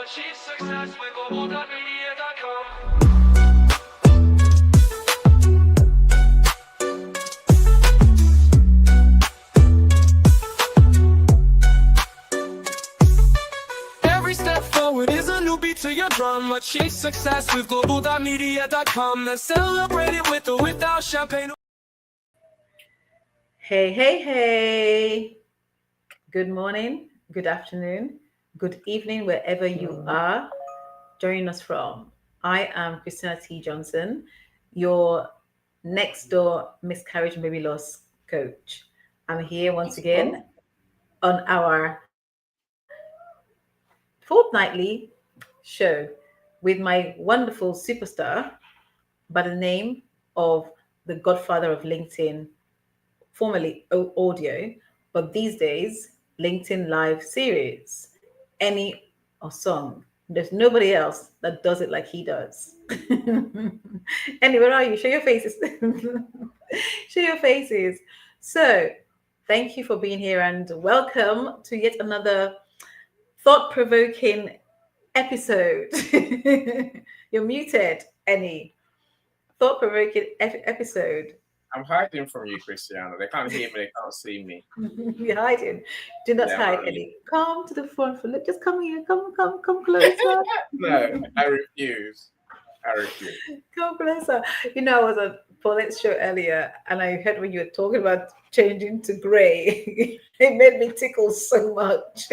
achieve success with Global.Media.com. Every step forward is a new beat to your drum. Achieve success with Global.Media.com. Let's celebrate it with or without champagne. Hey. Good morning, good afternoon, good evening, wherever you are joining us from. I am Christina T. Johnson, your next door miscarriage and baby loss coach. I'm here once again on our fortnightly show with my wonderful superstar by the name of the godfather of LinkedIn, formerly audio, but these days LinkedIn Live series, any Osung. There's nobody else that does it like he does. Anyway, where are you? Show your faces. Show your faces. So, thank you for being here and welcome to yet another thought-provoking episode. You're muted, any thought-provoking episode. I'm hiding from you, Cristiano. They can't hear me. They can't see me. You're hiding. Do not hide, Eddie. Come to the front for look. Just come here. Come closer. No, I refuse. Come closer. You know, I was on Paulette's show earlier, and I heard when you were talking about changing to grey. It made me tickle so much.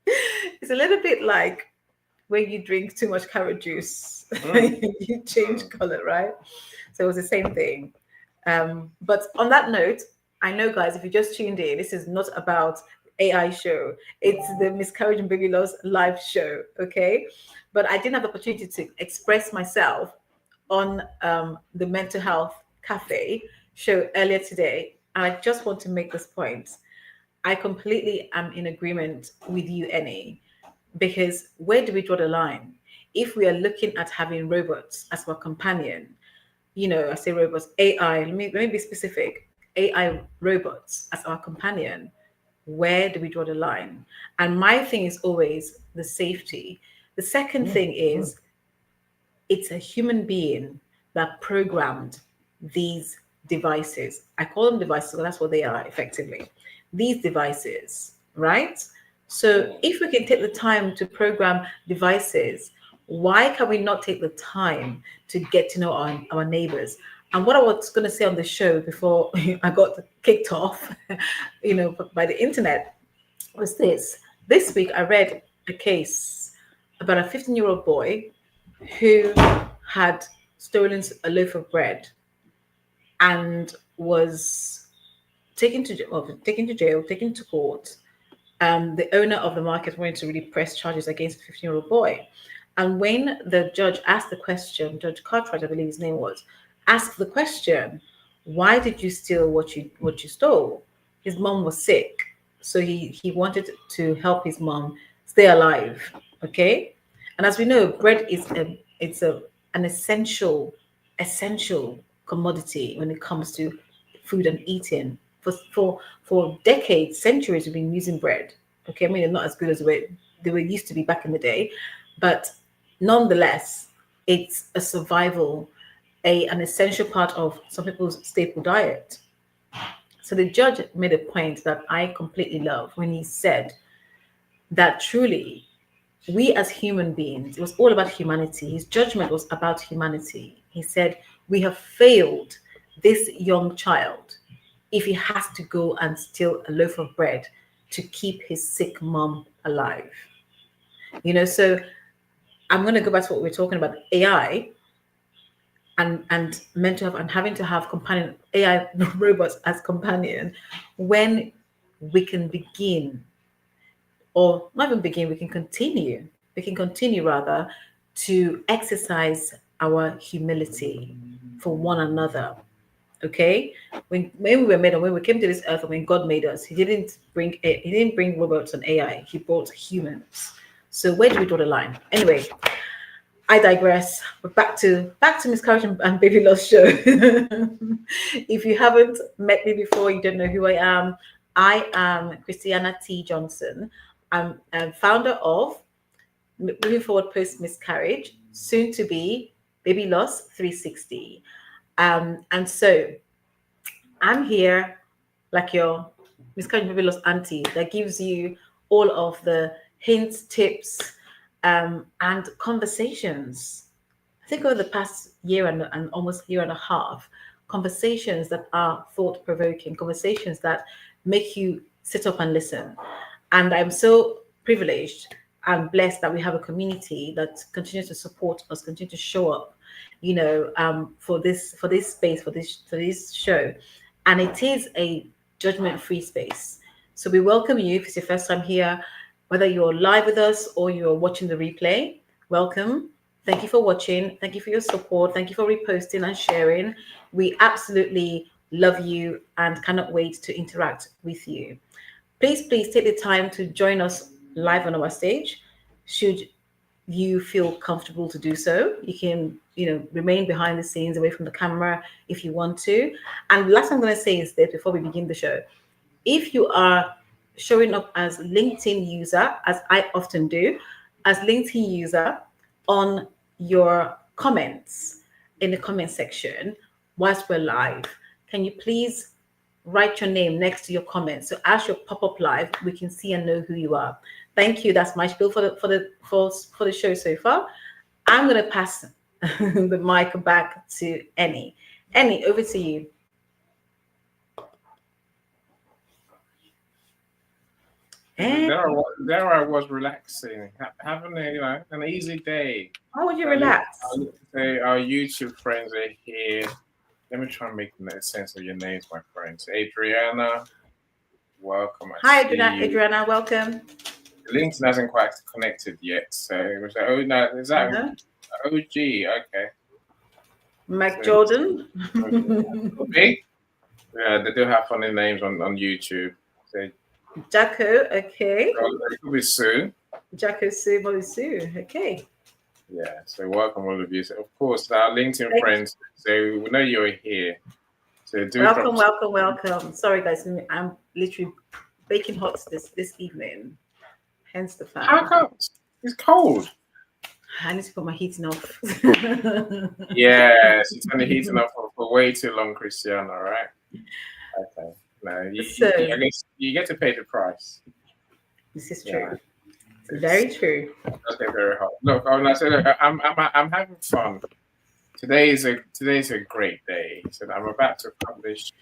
It's a little bit like when you drink too much carrot juice, you change color, right? So it was the same thing. But on that note, I know, guys, if you just tuned in, this is not about AI show. It's the Miscarriage and Baby Loss live show, okay? But I didn't have the opportunity to express myself on the Mental Health Cafe show earlier today. And I just want to make this point. I completely am in agreement with you, Annie, because where do we draw the line? If we are looking at having robots as our companion, I say robots, AI, let me be specific, AI robots as our companion, where do we draw the line? And my thing is always the safety. The second thing is it's a human being that programmed these devices. I call them devices because that's what they are effectively. These devices, right? So if we can take the time to program devices, why can we not take the time to get to know our neighbors? And what I was going to say on the show before I got kicked off, by the internet was this. This week, I read a case about a 15-year-old boy who had stolen a loaf of bread and was taken to jail, taken to court. The owner of the market wanted to really press charges against a 15-year-old boy. And when the judge asked the question, Judge Cartwright, I believe his name was, asked the question, why did you steal what you stole? His mom was sick, so he wanted to help his mom stay alive. Okay, and as we know, bread is an essential commodity when it comes to food and eating. For decades, centuries, we've been using bread. Okay, I mean, they're not as good as they were used to be back in the day, but nonetheless, it's a survival, an essential part of some people's staple diet. So the judge made a point that I completely love when he said that truly, we as human beings, it was all about humanity. His judgment was about humanity. He said, we have failed this young child if he has to go and steal a loaf of bread to keep his sick mom alive. So I'm going to go back to what we're talking about, AI and mental health and having to have companion AI robots as companion, when we can begin, or not even begin, we can continue rather to exercise our humility for one another. Okay, when we were made and when we came to this earth and when God made us, he didn't bring robots and AI, he brought humans. So where do we draw the line? Anyway, I digress. But back to Miscarriage and Baby Loss show. If you haven't met me before, you don't know who I am. I am Christiana T. Johnson. I'm a founder of moving forward post miscarriage, soon to be baby loss 360. And so I'm here like your miscarriage baby loss auntie that gives you all of the hints, tips, and conversations. I think over the past year and almost year and a half, conversations that are thought provoking, conversations that make you sit up and listen. And I'm so privileged and blessed that we have a community that continues to support us, continue to show up, for this space, for this show. And it is a judgment-free space. So we welcome you if it's your first time here, whether you're live with us or you're watching the replay. Welcome. Thank you for watching. Thank you for your support. Thank you for reposting and sharing. We absolutely love you and cannot wait to interact with you. Please take the time to join us live on our stage. Should you feel comfortable to do so, you can, remain behind the scenes away from the camera if you want to. And the last thing I'm going to say is this before we begin the show. If you are showing up as LinkedIn user, as I often do, as LinkedIn user on your comments in the comment section whilst we're live, can you please write your name next to your comments, so as you pop up live we can see and know who you are. Thank you. That's my spiel for the show so far. I'm going to pass the mic back to Annie. Annie, over to you. And there I was relaxing, having an easy day. How would you relax? Our YouTube friends are here. Let me try and make sense of your names, my friends. Adriana, welcome. Hi, Adriana, welcome. LinkedIn hasn't quite connected yet, so it was like, oh no, is that OG? Okay. Mike Jordan. Big. Yeah, they do have funny names on YouTube. So, Jacko, okay. It could be Sue. Jacko Sue, Molly Sue, okay. Yeah, so welcome all of you. So of course, our LinkedIn friends, so we know you're here. So do welcome. Sorry guys, I'm literally baking hot this evening. Hence the fan. How come? It's cold. I need to put my heating off. Yes, it's only heating up for way too long, Christiana, right? Okay. No, I guess you get to pay the price. This is true. It's very true. Okay, very hot. Look, I'm having fun. Today is a great day. So I'm about to publish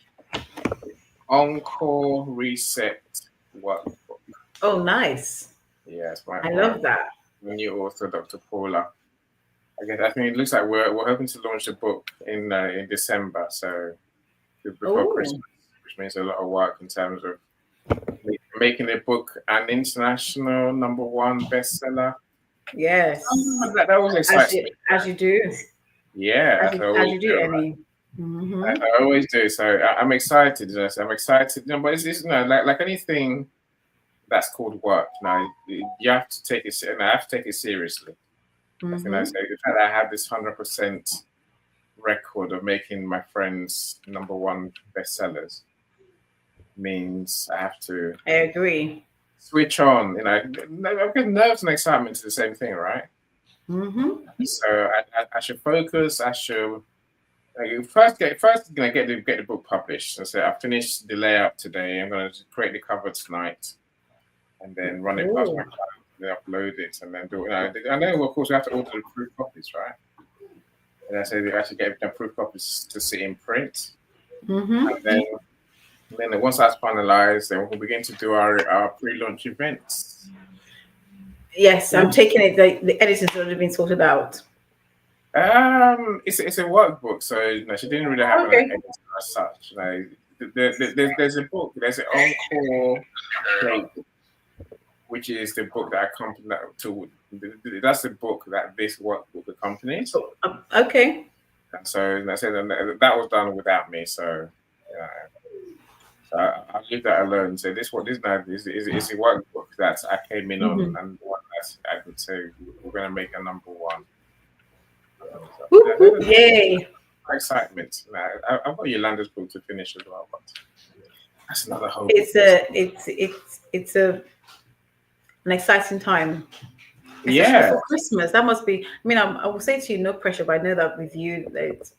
Encore Reset workbook. Oh, nice. Yes, I love that. The new author, Dr. Paula. I think it looks like we're hoping to launch the book in December, so before Christmas, which means a lot of work in terms of making the book an international #1 bestseller. Yes, that was exciting. As you do. Yeah, as you do, Emmy. Mm-hmm. I always do. So I'm excited. I'm excited. But it's like anything that's called work. Now you have to take it. I have to take it seriously. Mm-hmm. I think I say the fact that I have this 100% record of making my friends #1 bestsellers means I have to. I agree. Switch on. I've got nerves and excitement to the same thing, right? Mm-hmm. So I should focus. I should first get the book published. So I finished the layout today. I'm going to create the cover tonight, and then run it past my client, then upload it, and then do it. I know, of course, we have to order the proof copies, right? And I say we actually get the proof copies to see in print, mm-hmm. and then once that's finalized, then we'll begin to do our pre-launch events. Yes, I'm taking it. The editing's already been sorted out. It's a workbook, so she didn't really have an editor as such. There's a book. There's an Encore Playbook, which is the book that accompanies to. That's the book that this workbook accompanies. Okay. And so I said that was done without me. So. So I'll leave that alone. So this is a workbook that I came in on, and one that I could say we're going to make a #1. Yay! Excitement. I've got Yolanda's book to finish as well, but that's another whole. It's an exciting time. especially Yeah. before Christmas. That must be. I mean, I will say to you, no pressure, but I know that with you, that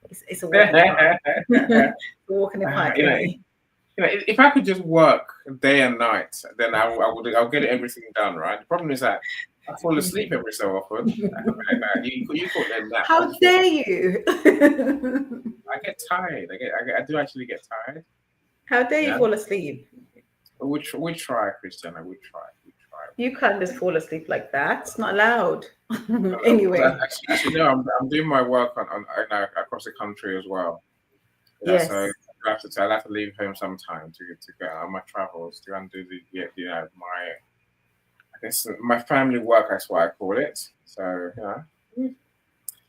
it's a walk in the park. A walk in the park, you know, really. if I could just work day and night, then I'll get everything done, right? The problem is that I fall asleep every so often. You call it a nap. How dare you? I get tired. I do actually get tired. How dare you Yeah. fall asleep? We try, Christiana. We try. You can't just fall asleep like that. It's not allowed. Because Anyway, actually, no, I'm doing my work on across the country as well. Yeah, yes, so I'll have to leave home sometime to go on my travels to undo my I guess my family work. That's what I call it. So busy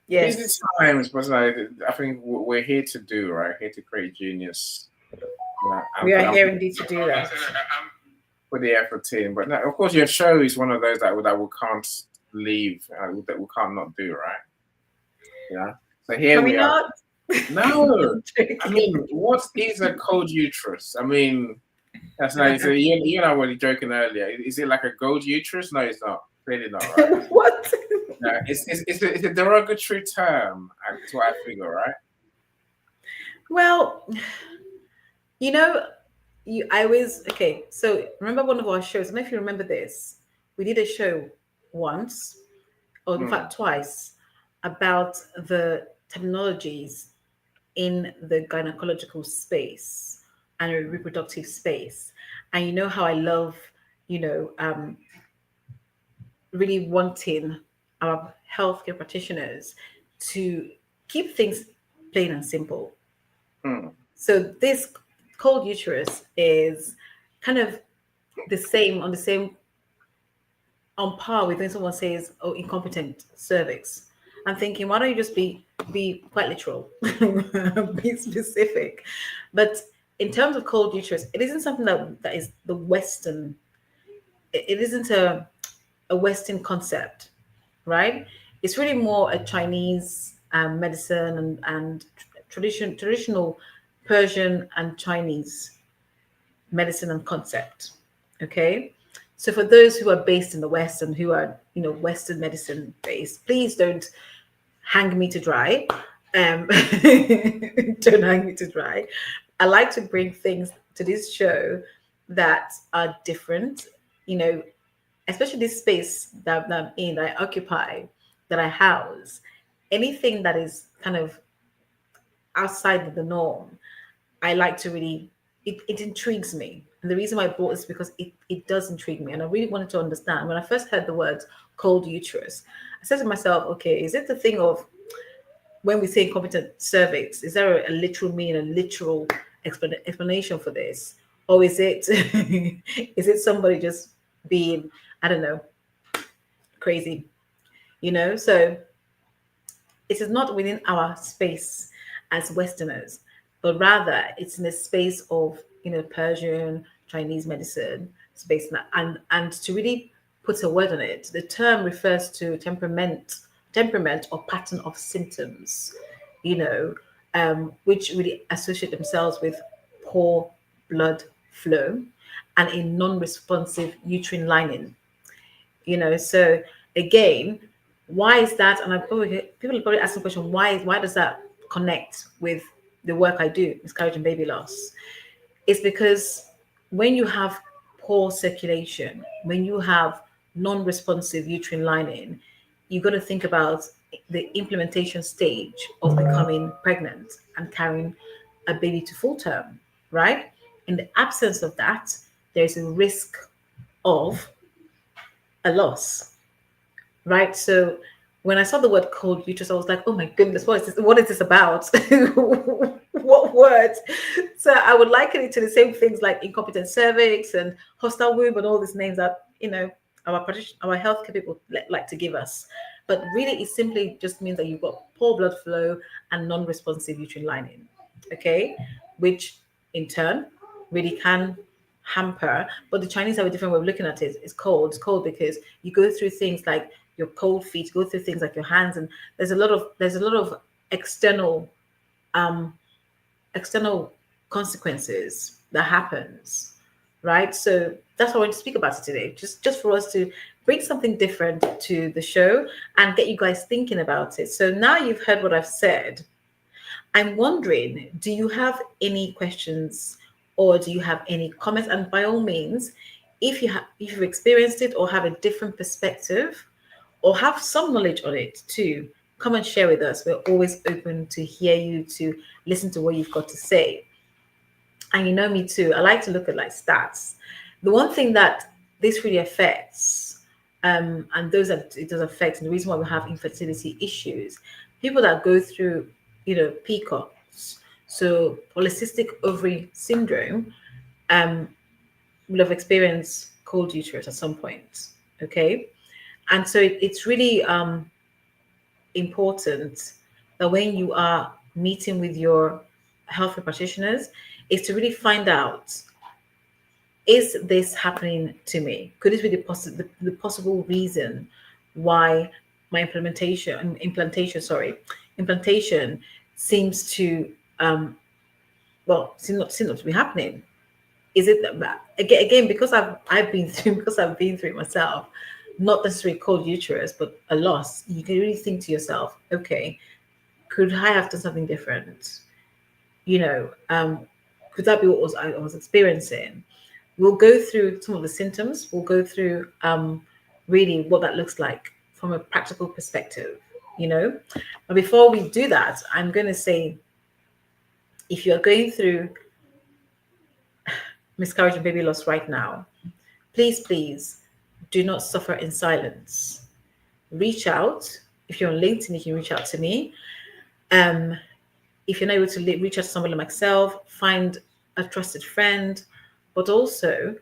yes. times, but I think we're here to do right. Here to create genius. We are I'm here indeed to do that. put the effort in. But no, of course, your show is one of those that we can't leave, that we can't not do, right? Yeah. So here Can we we are. not? No, I mean, what is a cold uterus? I mean, that's nice. So you and I were joking earlier. Is it like a gold uterus? No, it's not. Clearly not, right? What? No, it's a derogatory term. That's what I figure, right? Well, you know, I was okay. So remember one of our shows. I don't know if you remember this. We did a show once, or in fact twice, about the terminologies in the gynecological space and a reproductive space. And you know how I love, you know, really wanting our healthcare practitioners to keep things plain and simple. So this cold uterus is kind of on the same on par with when someone says, "Oh, incompetent cervix." I'm thinking, why don't you just be quite literal, be specific? But in terms of cold uterus, it isn't something that is the Western. It isn't a Western concept, right? It's really more a Chinese medicine and traditional Persian and Chinese medicine and concept. Okay. So for those who are based in the West and who are, Western medicine based, please don't hang me to dry. Don't hang me to dry. I like to bring things to this show that are different, especially this space that I'm in, that I occupy, that I house. Anything that is kind of outside of the norm, I like to really, it intrigues me. And the reason why I brought this is because it does intrigue me. And I really wanted to understand. When I first heard the words cold uterus, I said to myself, okay, is it the thing of when we say incompetent cervix, is there a literal meaning, a literal explanation for this? Or is it is it somebody just being, I don't know, crazy? So it is not within our space as Westerners, but rather it's in a space of Persian, Chinese medicine space, and to really put a word on it, the term refers to temperament or pattern of symptoms, which really associate themselves with poor blood flow and a non-responsive uterine lining. So again, why is that? And people are probably asking the question, why does that connect with the work I do, miscarriage and baby loss? It's because when you have poor circulation, when you have non-responsive uterine lining, you got to think about the implementation stage of becoming pregnant and carrying a baby to full term, right? In the absence of that, there's a risk of a loss, right? So when I saw the word cold uterus, I was like, oh my goodness, what is this? What is this about? What words? So I would liken it to the same things like incompetent cervix and hostile womb and all these names that, our healthcare people like to give us. But really, it simply just means that you've got poor blood flow and non-responsive uterine lining, okay? Which in turn really can hamper. But the Chinese have a different way of looking at it. It's cold. It's cold because you go through things like your cold feet, go through things like your hands, and there's a lot of external consequences that happens, right? So that's why I want to speak about it today, just for us to bring something different to the show and get you guys thinking about it. So now you've heard what I've said. I'm wondering, do you have any questions or do you have any comments? And by all means, if you've experienced it or have a different perspective or have some knowledge on it too, come and share with us. We're always open to hear you, to listen to what you've got to say. And you know me too, I like to look at like stats. The one thing that this really affects, and those that it does affect, and the reason why we have infertility issues, people that go through, PCOS, so polycystic ovary syndrome, will have experienced cold uterus at some point. Okay, and so it's really important that when you are meeting with your healthcare practitioners, is to really find out, is this happening to me? Could this be the possible reason why my implantation seems to seems not to be happening? Is it that again because I've been through it myself, not necessarily cold uterus, but a loss? You can really think to yourself, okay, could I have done something different? Could that be what I was experiencing? We'll go through some of the symptoms. We'll go through really what that looks like from a practical perspective, But before we do that, I'm going to say, if you're going through miscarriage and baby loss right now, please do not suffer in silence. Reach out. If you're on LinkedIn, you can reach out to me. If you're not able to reach out to somebody like myself, find a trusted friend, but also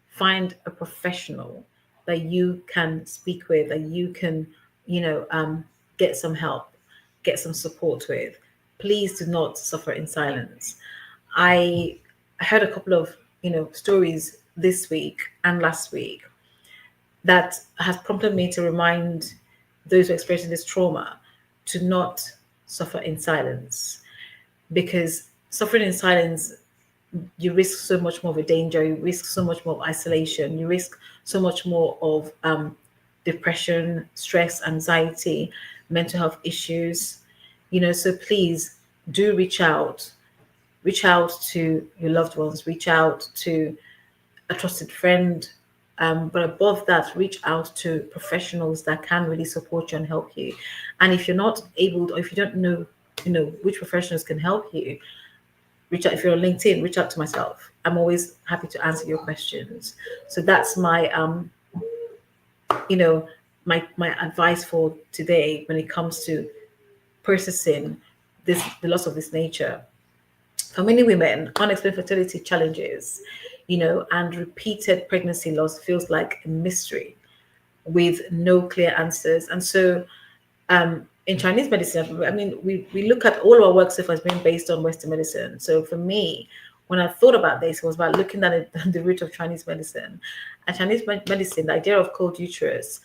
find a professional that you can speak with, that you can, get some help, get some support with. Please do not suffer in silence. I heard a couple of, stories this week and last week that has prompted me to remind those who are experiencing this trauma to not suffer in silence, because suffering in silence, you risk so much more of a danger, you risk so much more of isolation, you risk so much more of depression, stress, anxiety, mental health issues, so please do reach out to your loved ones, reach out to a trusted friend, but above that, reach out to professionals that can really support you and help you. And if you're not able, or if you don't know, which professionals can help you, reach out. If you're on LinkedIn, reach out to myself. I'm always happy to answer your questions. So that's my my advice for today when it comes to processing the loss of this nature. For many women, unexplained fertility challenges, and repeated pregnancy loss feels like a mystery with no clear answers. And so in Chinese medicine, I mean, we look at all our work so far as being based on Western medicine. So for me, when I thought about this, it was about looking at it, the root of Chinese medicine. And Chinese medicine, the idea of cold uterus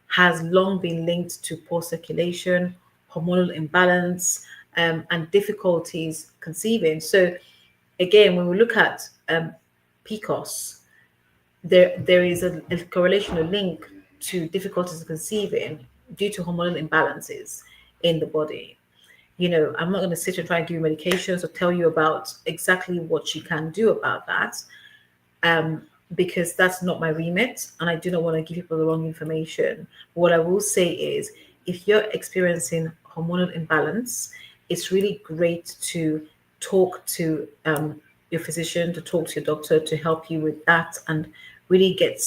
has long been linked to poor circulation, hormonal imbalance, and difficulties conceiving. So again, when we look at PCOS, there is a correlation, a link to difficulties conceiving due to hormonal imbalances in the body. I'm not going to sit and try and give you medications or tell you about exactly what you can do about that, because that's not my remit, and I do not want to give people the wrong information. What I will say is, if you're experiencing hormonal imbalance, it's really great to talk to your physician, to talk to your doctor, to help you with that, and really get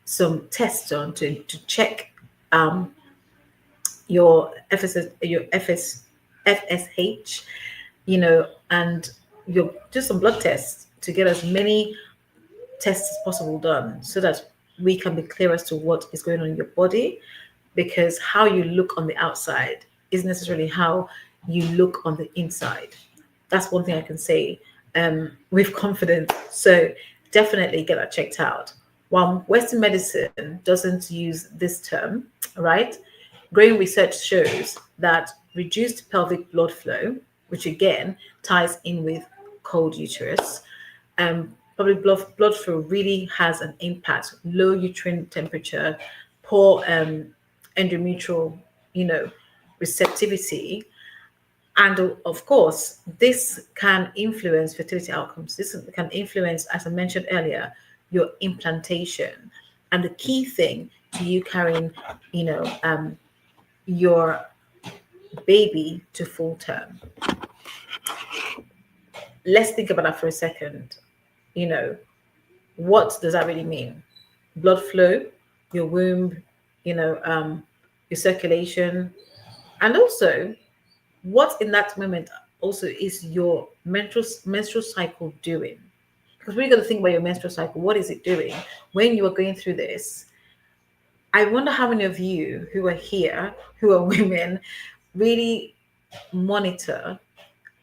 some tests done to check your FSH, and your just some blood tests to get as many tests as possible done, so that we can be clear as to what is going on in your body, because how you look on the outside isn't necessarily how you look on the inside. That's one thing I can say with confidence. So definitely get that checked out. While Western medicine doesn't use this term, right? Growing research shows that reduced pelvic blood flow, which again ties in with cold uterus, pelvic blood flow really has an impact. Low uterine temperature, poor endometrial, receptivity. And of course, this can influence fertility outcomes. This can influence, as I mentioned earlier, your implantation. And the key thing to you carrying, your baby to full term. Let's think about that for a second. What does that really mean? Blood flow, your womb, your circulation, and also what in that moment also is your menstrual cycle doing? Because we're going to think about your menstrual cycle. What is it doing when you are going through this? I wonder how many of you who are here, who are women, really monitor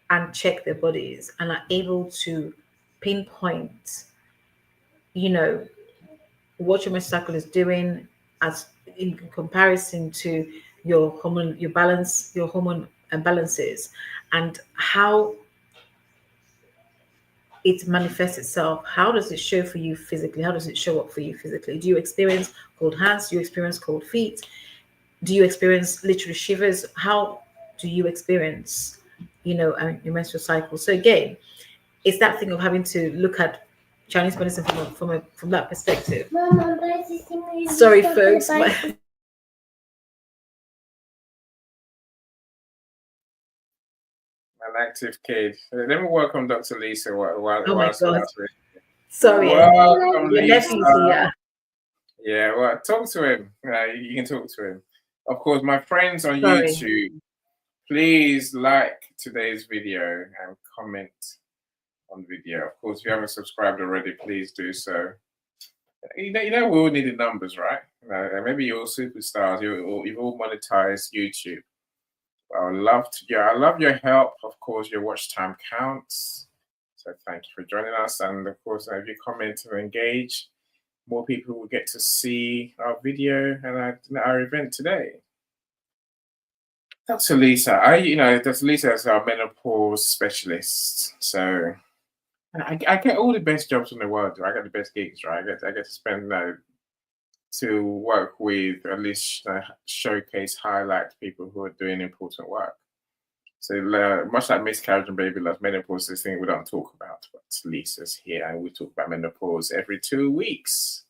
and check their bodies and are able to pinpoint, what your menstrual cycle is doing as in comparison to your hormone, your hormone imbalances, and how it manifests itself. How does it show for you physically? How does it show up for you physically? Do you experience cold hands? Do you experience cold feet? Do you experience literally shivers? How do you experience, your menstrual cycle? So again, it's that thing of having to look at Chinese medicine from that perspective. Mama, Sorry, folks. An active kid. Let me welcome Dr. Lisa. Oh my God. We're... Sorry, Welcome, your Lisa. nephew's here. Yeah, well, talk to him. You can talk to him. Of course, my friends on Sorry. YouTube, please like today's video and comment on the video. Of course, if you haven't subscribed already, please do so. We all need the numbers, right? Maybe you're all superstars. You've all monetized YouTube. I love your help. Of course, your watch time counts. So thank you for joining us. And of course, if you comment and engage, more people will get to see our video and our event today. Dr. Lisa, Dr. Lisa is our menopause specialist. So I get all the best jobs in the world. I get the best gigs, right? I get to spend to work with, at least showcase, highlight people who are doing important work. So much like miscarriage and baby loss, menopause is a thing we don't talk about, but Lisa's here and we talk about menopause every 2 weeks.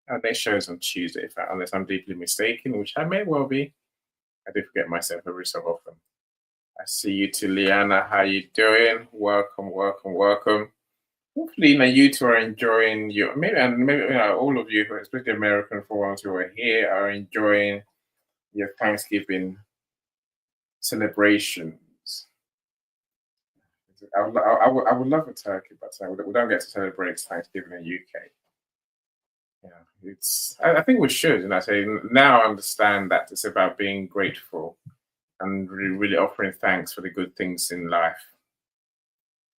And their show's on Tuesday, unless I'm deeply mistaken, which I may well be. I do forget myself every so often. I see you to Liana. How you doing? Welcome, welcome, welcome. Hopefully, you two are enjoying maybe all of you, especially American ones who are here, are enjoying your Thanksgiving celebrations. I would love a turkey, but we don't get to celebrate Thanksgiving in the UK. Yeah, I think we should, and I say now I understand that it's about being grateful and really offering thanks for the good things in life.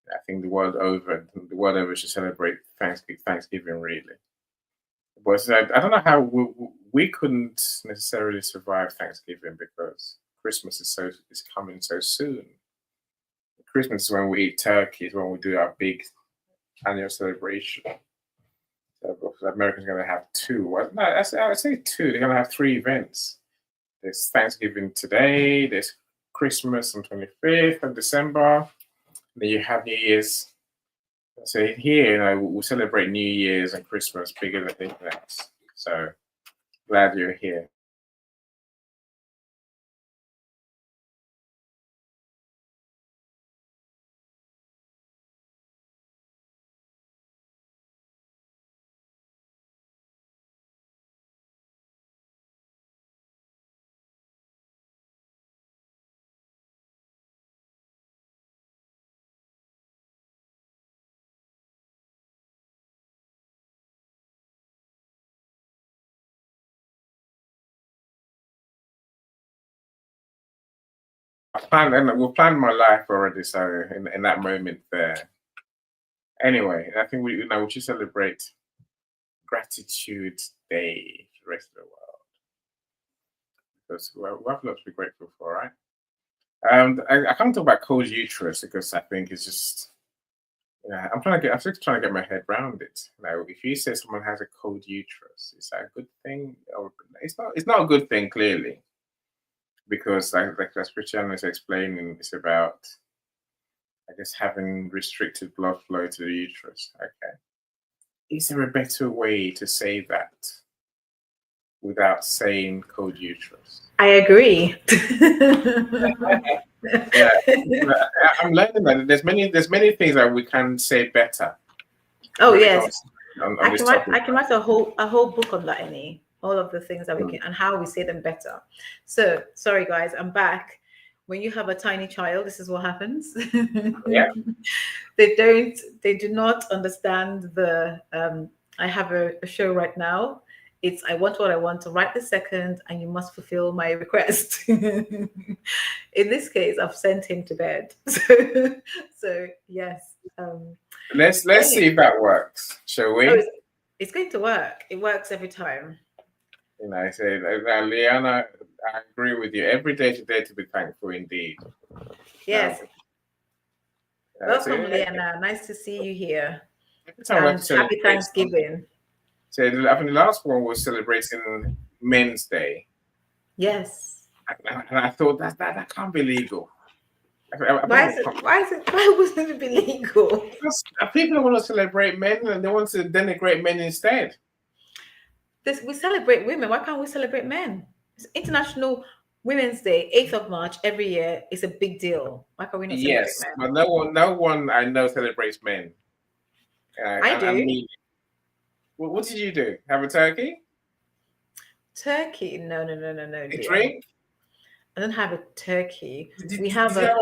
I think the world over should celebrate Thanksgiving really. But I don't know how we couldn't necessarily survive Thanksgiving because Christmas is coming so soon. Christmas is when we eat turkey, is when we do our big annual celebration. So Americans are going to have two. No, I say two. They're going to have 3 events. There's Thanksgiving today. There's Christmas on 25th of December. Then you have New Year's. So here, we'll celebrate New Year's and Christmas bigger than anything else. So glad you're here. We'll plan my life already. So in that moment there. Anyway, I think we should celebrate Gratitude Day for the rest of the world because we have lots to be grateful for, right? I can't talk about cold uterus because I think it's just Yeah, I'm just trying to get my head around it. Now, if you say someone has a cold uterus, is that a good thing? Or it's not a good thing, clearly, because like as Christian is explaining, it's about, I guess, having restricted blood flow to the uterus. Okay. Is there a better way to say that without saying cold uterus? I agree. Yeah, I'm learning that there's many things that we can say better Oh when it yes, comes on this topic. I can write a whole book on that, Annie. All of the things that we can and how we say them better. So sorry guys, I'm back. When you have a tiny child, this is what happens. Yeah. They do not understand the I have a show right now. It's I want what I want to right this second, and you must fulfill my request. In this case, I've sent him to bed. So yes. Let's see if that works, shall we? Oh, it's going to work. It works every time. You know, I say, Liana, I agree with you. Every day today to be thankful indeed. Yes. Welcome, So, Leanna. Nice to see you here. every time we have And to celebrate happy Thanksgiving. So I think the last one was celebrating Men's Day. Yes. And I thought that can't be legal. Why wasn't it be legal? Because people want to celebrate men and they want to denigrate men instead. We celebrate women. Why can't we celebrate men? It's International Women's Day, 8th of March every year. It's a big deal. Why can't we not celebrate Yes, men? but no one I know celebrates men. I do. I mean, what did you do? Have a turkey? Turkey? No. A drink? I don't have a turkey. Did you have a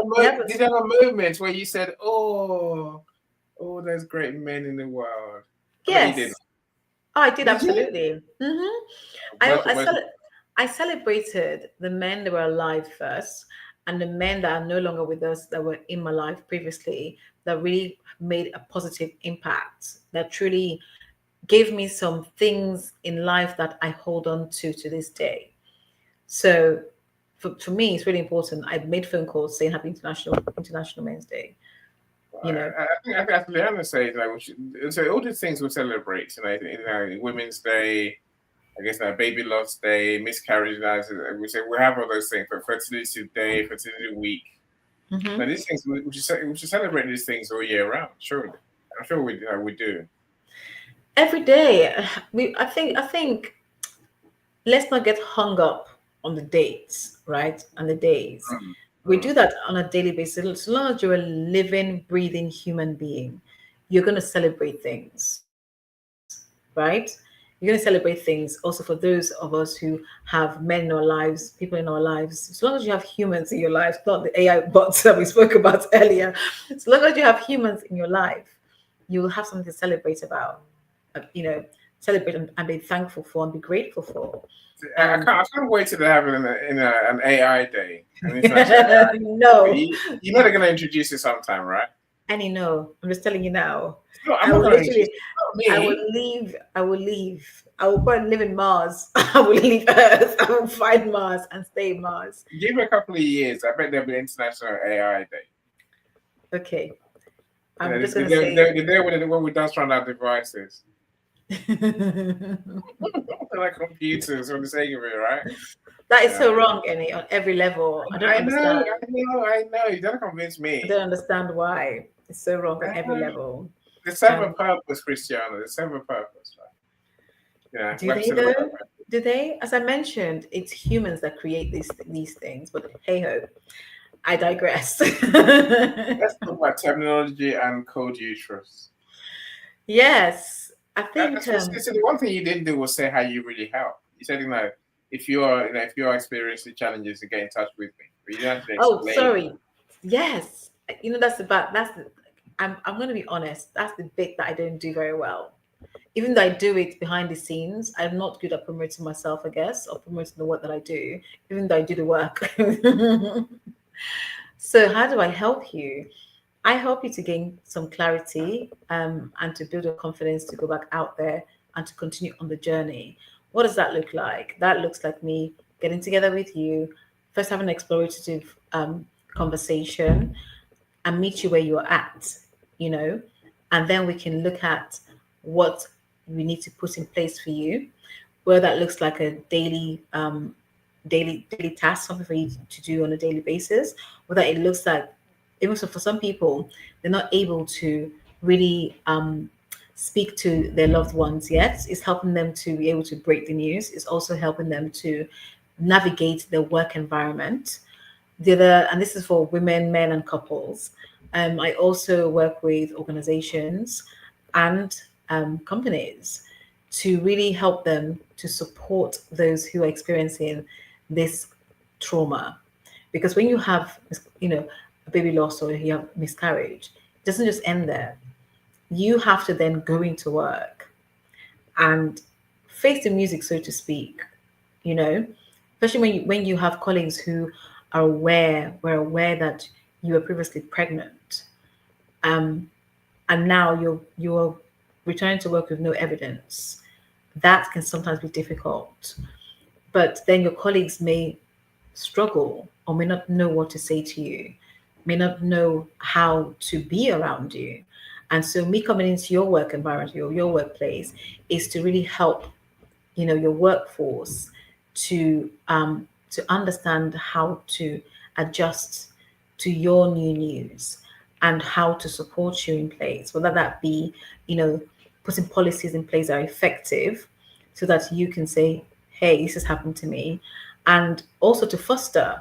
moment where you said, "Oh, there's great men in the world"? Yes. I did absolutely. Mm-hmm. I celebrated the men that were alive first, and the men that are no longer with us that were in my life previously that really made a positive impact, that truly gave me some things in life that I hold on to this day. So for me, it's really important. I made phone calls saying Happy International Men's Day. You know, I think Leanna says so all these things we celebrate. Women's Day, I guess Baby Loves Day, Miscarriage Day. We say we have all those things. For Fertility Day, Fertility Week. Mm-hmm. Now these things we should celebrate these things all year round. Surely, I'm sure we do. Every day, I think let's not get hung up on the dates, right? And the days. Mm-hmm. We do that on a daily basis. As long as you're a living, breathing human being, you're going to celebrate things, right? You're going to celebrate things also for those of us who have men in our lives, people in our lives. As long as you have humans in your life, not the AI bots that we spoke about earlier. As long as you have humans in your life, you will have something to celebrate about, celebrate and be thankful for and be grateful for. I can't wait till they have an AI day. No. You know they're going to introduce it sometime, right? Annie, no. I'm just telling you now. No, I will leave. I will go and live in Mars. I will leave Earth. I will find Mars and stay in Mars. Give it a couple of years. I bet there'll be International AI Day. Okay. I'm just going to say. The day when we dance around our devices. Like computers for the sake of it, right? That is so wrong, Annie, on every level. I don't understand. I know. You don't convince me. I don't understand why. It's so wrong on every level. They serve a purpose, Cristiano. They serve a purpose, right? Yeah. Do they though? Do they? As I mentioned, it's humans that create these things. But hey ho, I digress. Let's talk about terminology and cold uterus. Yes. I think so the one thing you didn't do was say how you really help. You said, if you are experiencing challenges, to get in touch with me. But you don't have to explain. Sorry. Yes. I'm going to be honest. That's the bit that I don't do very well. Even though I do it behind the scenes, I'm not good at promoting myself, I guess, or promoting the work that I do, even though I do the work. So how do I help you? I help you to gain some clarity and to build your confidence to go back out there and to continue on the journey. What does that look like? That looks like me getting together with you, first having an explorative conversation and meet you where you're at, and then we can look at what we need to put in place for you, whether that looks like a daily task, something for you to do on a daily basis, whether it looks like, even so for some people, they're not able to really speak to their loved ones yet. It's helping them to be able to break the news. It's also helping them to navigate their work environment. The other, and this is for women, men, and couples. I also work with organizations and companies to really help them to support those who are experiencing this trauma. Because when you have, a baby loss or you have miscarriage, it doesn't just end there. You have to then go into work and face the music, so to speak, especially when you have colleagues who were aware that you were previously pregnant, and now you're returning to work with no evidence. That can sometimes be difficult, but then your colleagues may struggle or may not know what to say to you, may not know how to be around you. And so me coming into your work environment, your workplace, is to really help, your workforce to understand how to adjust to your new news and how to support you in place, whether that be, putting policies in place that are effective so that you can say, hey, this has happened to me. And also to foster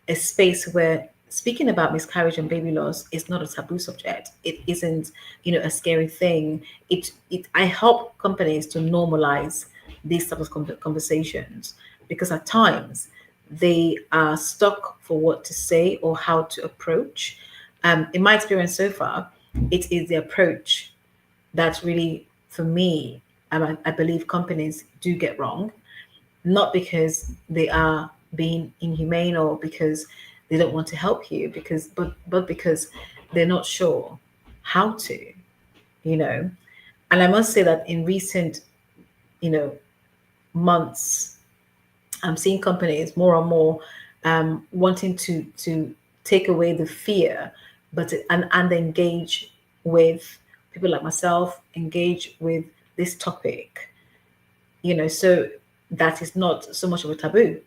a space where speaking about miscarriage and baby loss is not a taboo subject. It isn't, a scary thing. I help companies to normalize these types of conversations, because at times they are stuck for what to say or how to approach. In my experience so far, it is the approach that really, for me, I believe companies do get wrong, not because they are being inhumane or because they don't want to help you, but because they're not sure how to, And I must say that in recent, months, I'm seeing companies more and more wanting to take away the fear, and engage with people like myself, engage with this topic, so that is not so much of a taboo.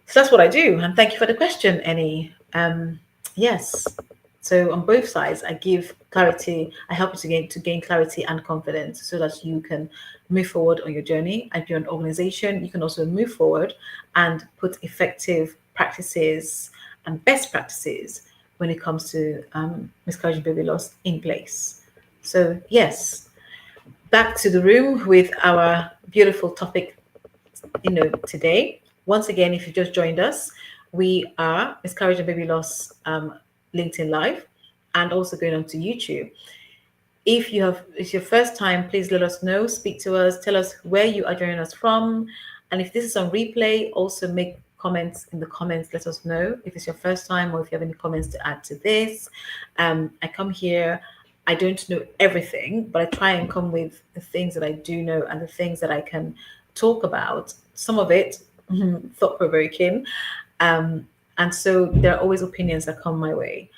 So that's what I do. And thank you for the question, Annie. Yes. So on both sides, I give clarity. I help you to gain clarity and confidence so that you can move forward on your journey. And if you're an organization, you can also move forward and put effective practices and best practices when it comes to miscarriage and baby loss in place. So yes, back to the room with our beautiful topic, today. Once again, if you just joined us, we are Miscarriage and Baby Loss LinkedIn Live, and also going on to YouTube. If it's your first time, please let us know, speak to us, tell us where you are joining us from. And if this is on replay, also make comments in the comments, let us know if it's your first time or if you have any comments to add to this. I come here, I don't know everything, but I try and come with the things that I do know and the things that I can talk about. Some of it thought-provoking, and so there are always opinions that come my way.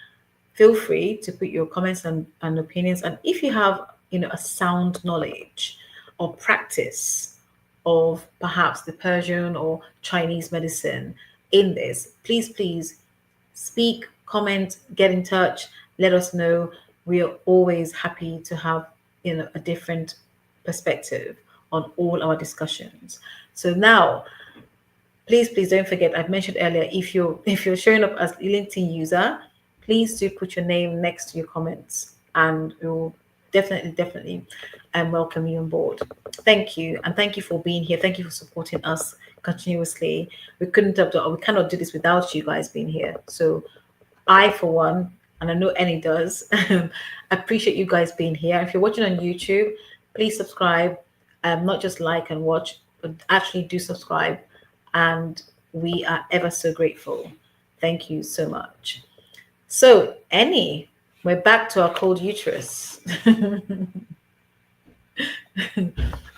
Feel free to put your comments and opinions, and if you have a sound knowledge or practice of perhaps the Persian or Chinese medicine in this, please speak, comment, get in touch, let us know. We are always happy to have a different perspective on all our discussions. So now, please don't forget, I've mentioned earlier, if you're showing up as a LinkedIn user, please do put your name next to your comments, and we'll definitely welcome you on board. Thank you, and thank you for being here. Thank you for supporting us continuously. We cannot do this without you guys being here. So I, for one, and I know Annie does, appreciate you guys being here. If you're watching on YouTube, please subscribe, not just like and watch, but actually do subscribe. And we are ever so grateful. Thank you so much. So, Annie, we're back to our cold uterus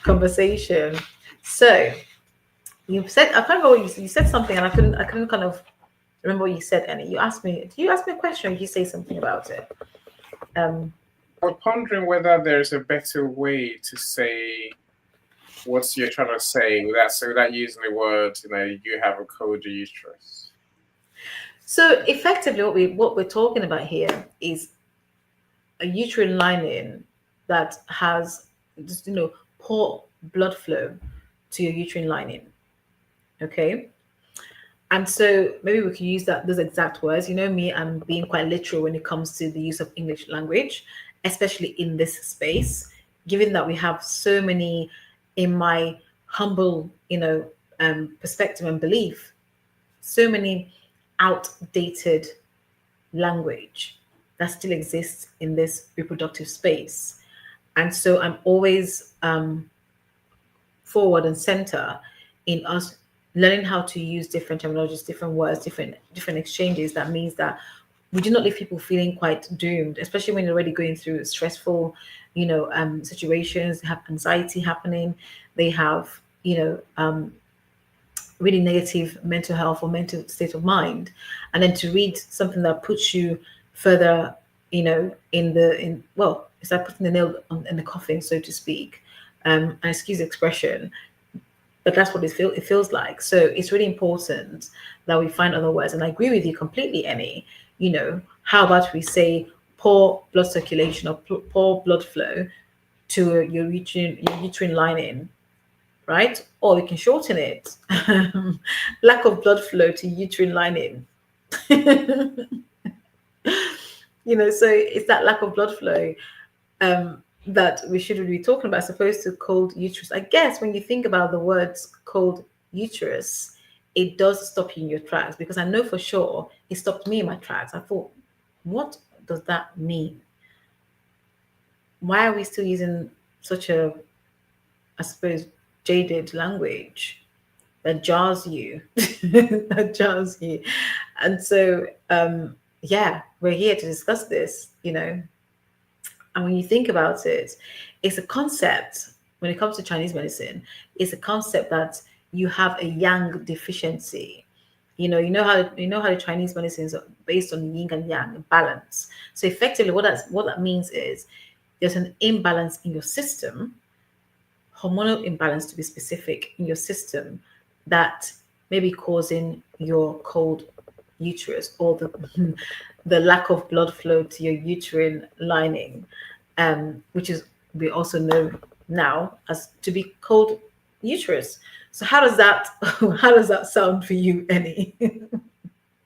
conversation. So, you said, I can't remember what you said something, and I couldn't kind of remember what you said, Annie. You asked me, did you ask me a question or did you say something about it? I was pondering whether there's a better way to say what you're trying to say without using the word, you have a cold uterus. So effectively, what we're talking about here is a uterine lining that has just poor blood flow to your uterine lining. Okay. And so maybe we can use those exact words. You know me, I'm being quite literal when it comes to the use of English language, especially in this space, given that we have so many, in my humble, perspective and belief, so many outdated language that still exists in this reproductive space. And so I'm always forward and center in us learning how to use different terminologies, different words, different exchanges. That means that we do not leave people feeling quite doomed, especially when you're already going through stressful, situations. They have anxiety happening. They have, really negative mental health or mental state of mind, and then to read something that puts you further, it's like putting the nail in the coffin, so to speak. And excuse the expression, but that's what it feels like. So it's really important that we find other words. And I agree with you completely, Annie. How about we say poor blood circulation or poor blood flow to your uterine lining, right? Or we can shorten it. Lack of blood flow to uterine lining. So it's that lack of blood flow that we should be talking about, as opposed to cold uterus. I guess when you think about the words cold uterus, it does stop you in your tracks, because I know for sure it stopped me in my tracks. I thought, what does that mean? Why are we still using such a, I suppose, jaded language that jars you? That jars you. And so, we're here to discuss this, And when you think about it, it's a concept. When it comes to Chinese medicine, it's a concept that you have a yang deficiency. You know how the Chinese medicine is based on yin and yang balance. So effectively, what that means is there's an imbalance in your system, hormonal imbalance to be specific, in your system, that may be causing your cold uterus, or the lack of blood flow to your uterine lining, which is, we also know now as to be cold uterus. So how does that sound for you, Annie?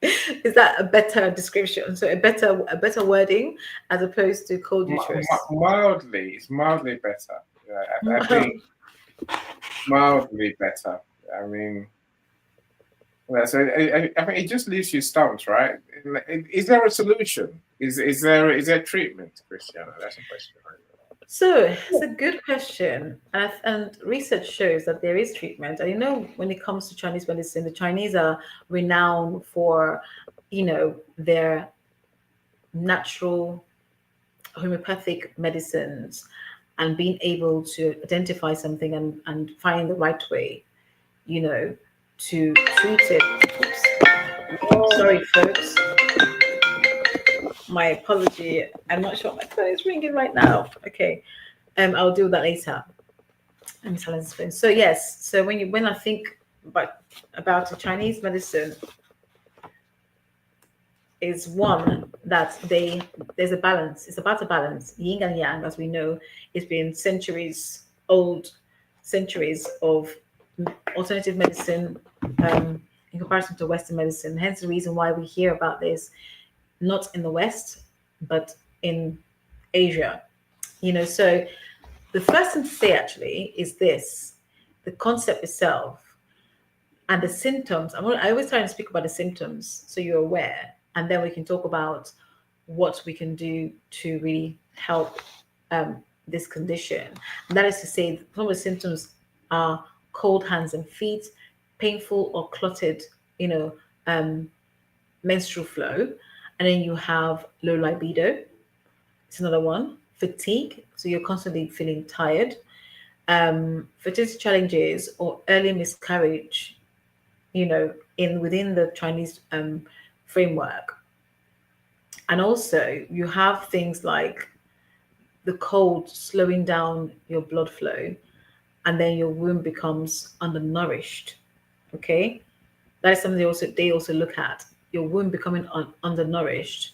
Is that a better description? So a better wording as opposed to cold uterus? It's mildly better. Yeah, I think mildly better. I mean, so I think it just leaves you stumped, right? Is there a solution? Is there treatment, Christiana? That's a question. So it's a good question, and research shows that there is treatment. And when it comes to Chinese medicine, the Chinese are renowned for, their natural homeopathic medicines, and being able to identify something and find the right way, to treat it. Oops. Sorry, folks. My apology. I'm not sure my phone is ringing right now. Okay. I'll do that later. Let me silence this phone. So yes. So when I think about the Chinese medicine, is one that there's a balance. It's about a balance. Yin and yang, as we know, it's been centuries of alternative medicine in comparison to Western medicine. Hence the reason why we hear about this, not in the West, but in Asia. So the first thing to say actually is this: the concept itself and the symptoms. I always try to speak about the symptoms so you're aware, and then we can talk about what we can do to really help this condition. And that is to say, some of the symptoms are cold hands and feet, painful or clotted, menstrual flow, and then you have low libido. It's another one. Fatigue, so you're constantly feeling tired. Fertility challenges or early miscarriage, within the Chinese framework. And also you have things like the cold slowing down your blood flow, and then your womb becomes undernourished. Okay, that is something they also look at. Your womb becoming undernourished,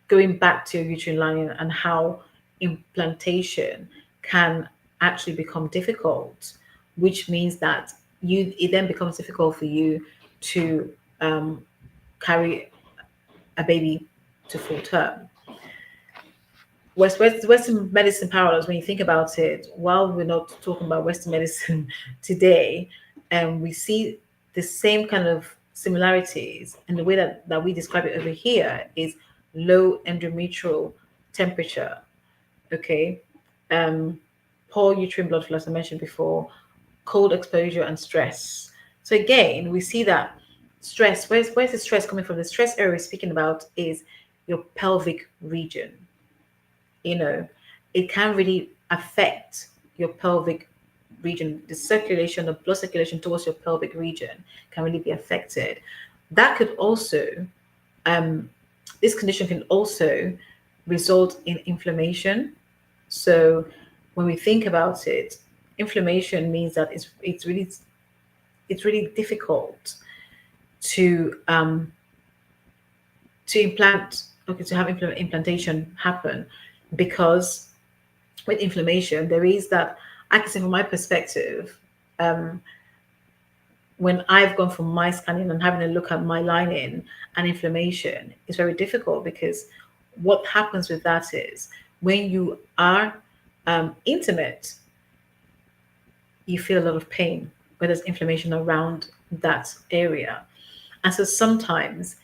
going back to your uterine lining, and how implantation can actually become difficult, which means that it then becomes difficult for you to carry a baby to full term. Western medicine parallels, when you think about it, while we're not talking about Western medicine today, and we see the same kind of similarities, and the way that we describe it over here is low endometrial temperature, okay, poor uterine blood flow, as I mentioned before, cold exposure, and stress. So again, we see that stress, where's the stress coming from? The stress area we're speaking about is your pelvic region. It can really affect your pelvic region. The circulation, the blood circulation towards your pelvic region can really be affected. That could also, this condition can also result in inflammation. So when we think about it, inflammation means that it's really difficult to implant, okay, to have implantation happen, because with inflammation there is that, I can say from my perspective, when I've gone from my scanning and having a look at my lining and inflammation, it's very difficult, because what happens with that is when you are intimate, you feel a lot of pain when there's inflammation around that area. And so sometimes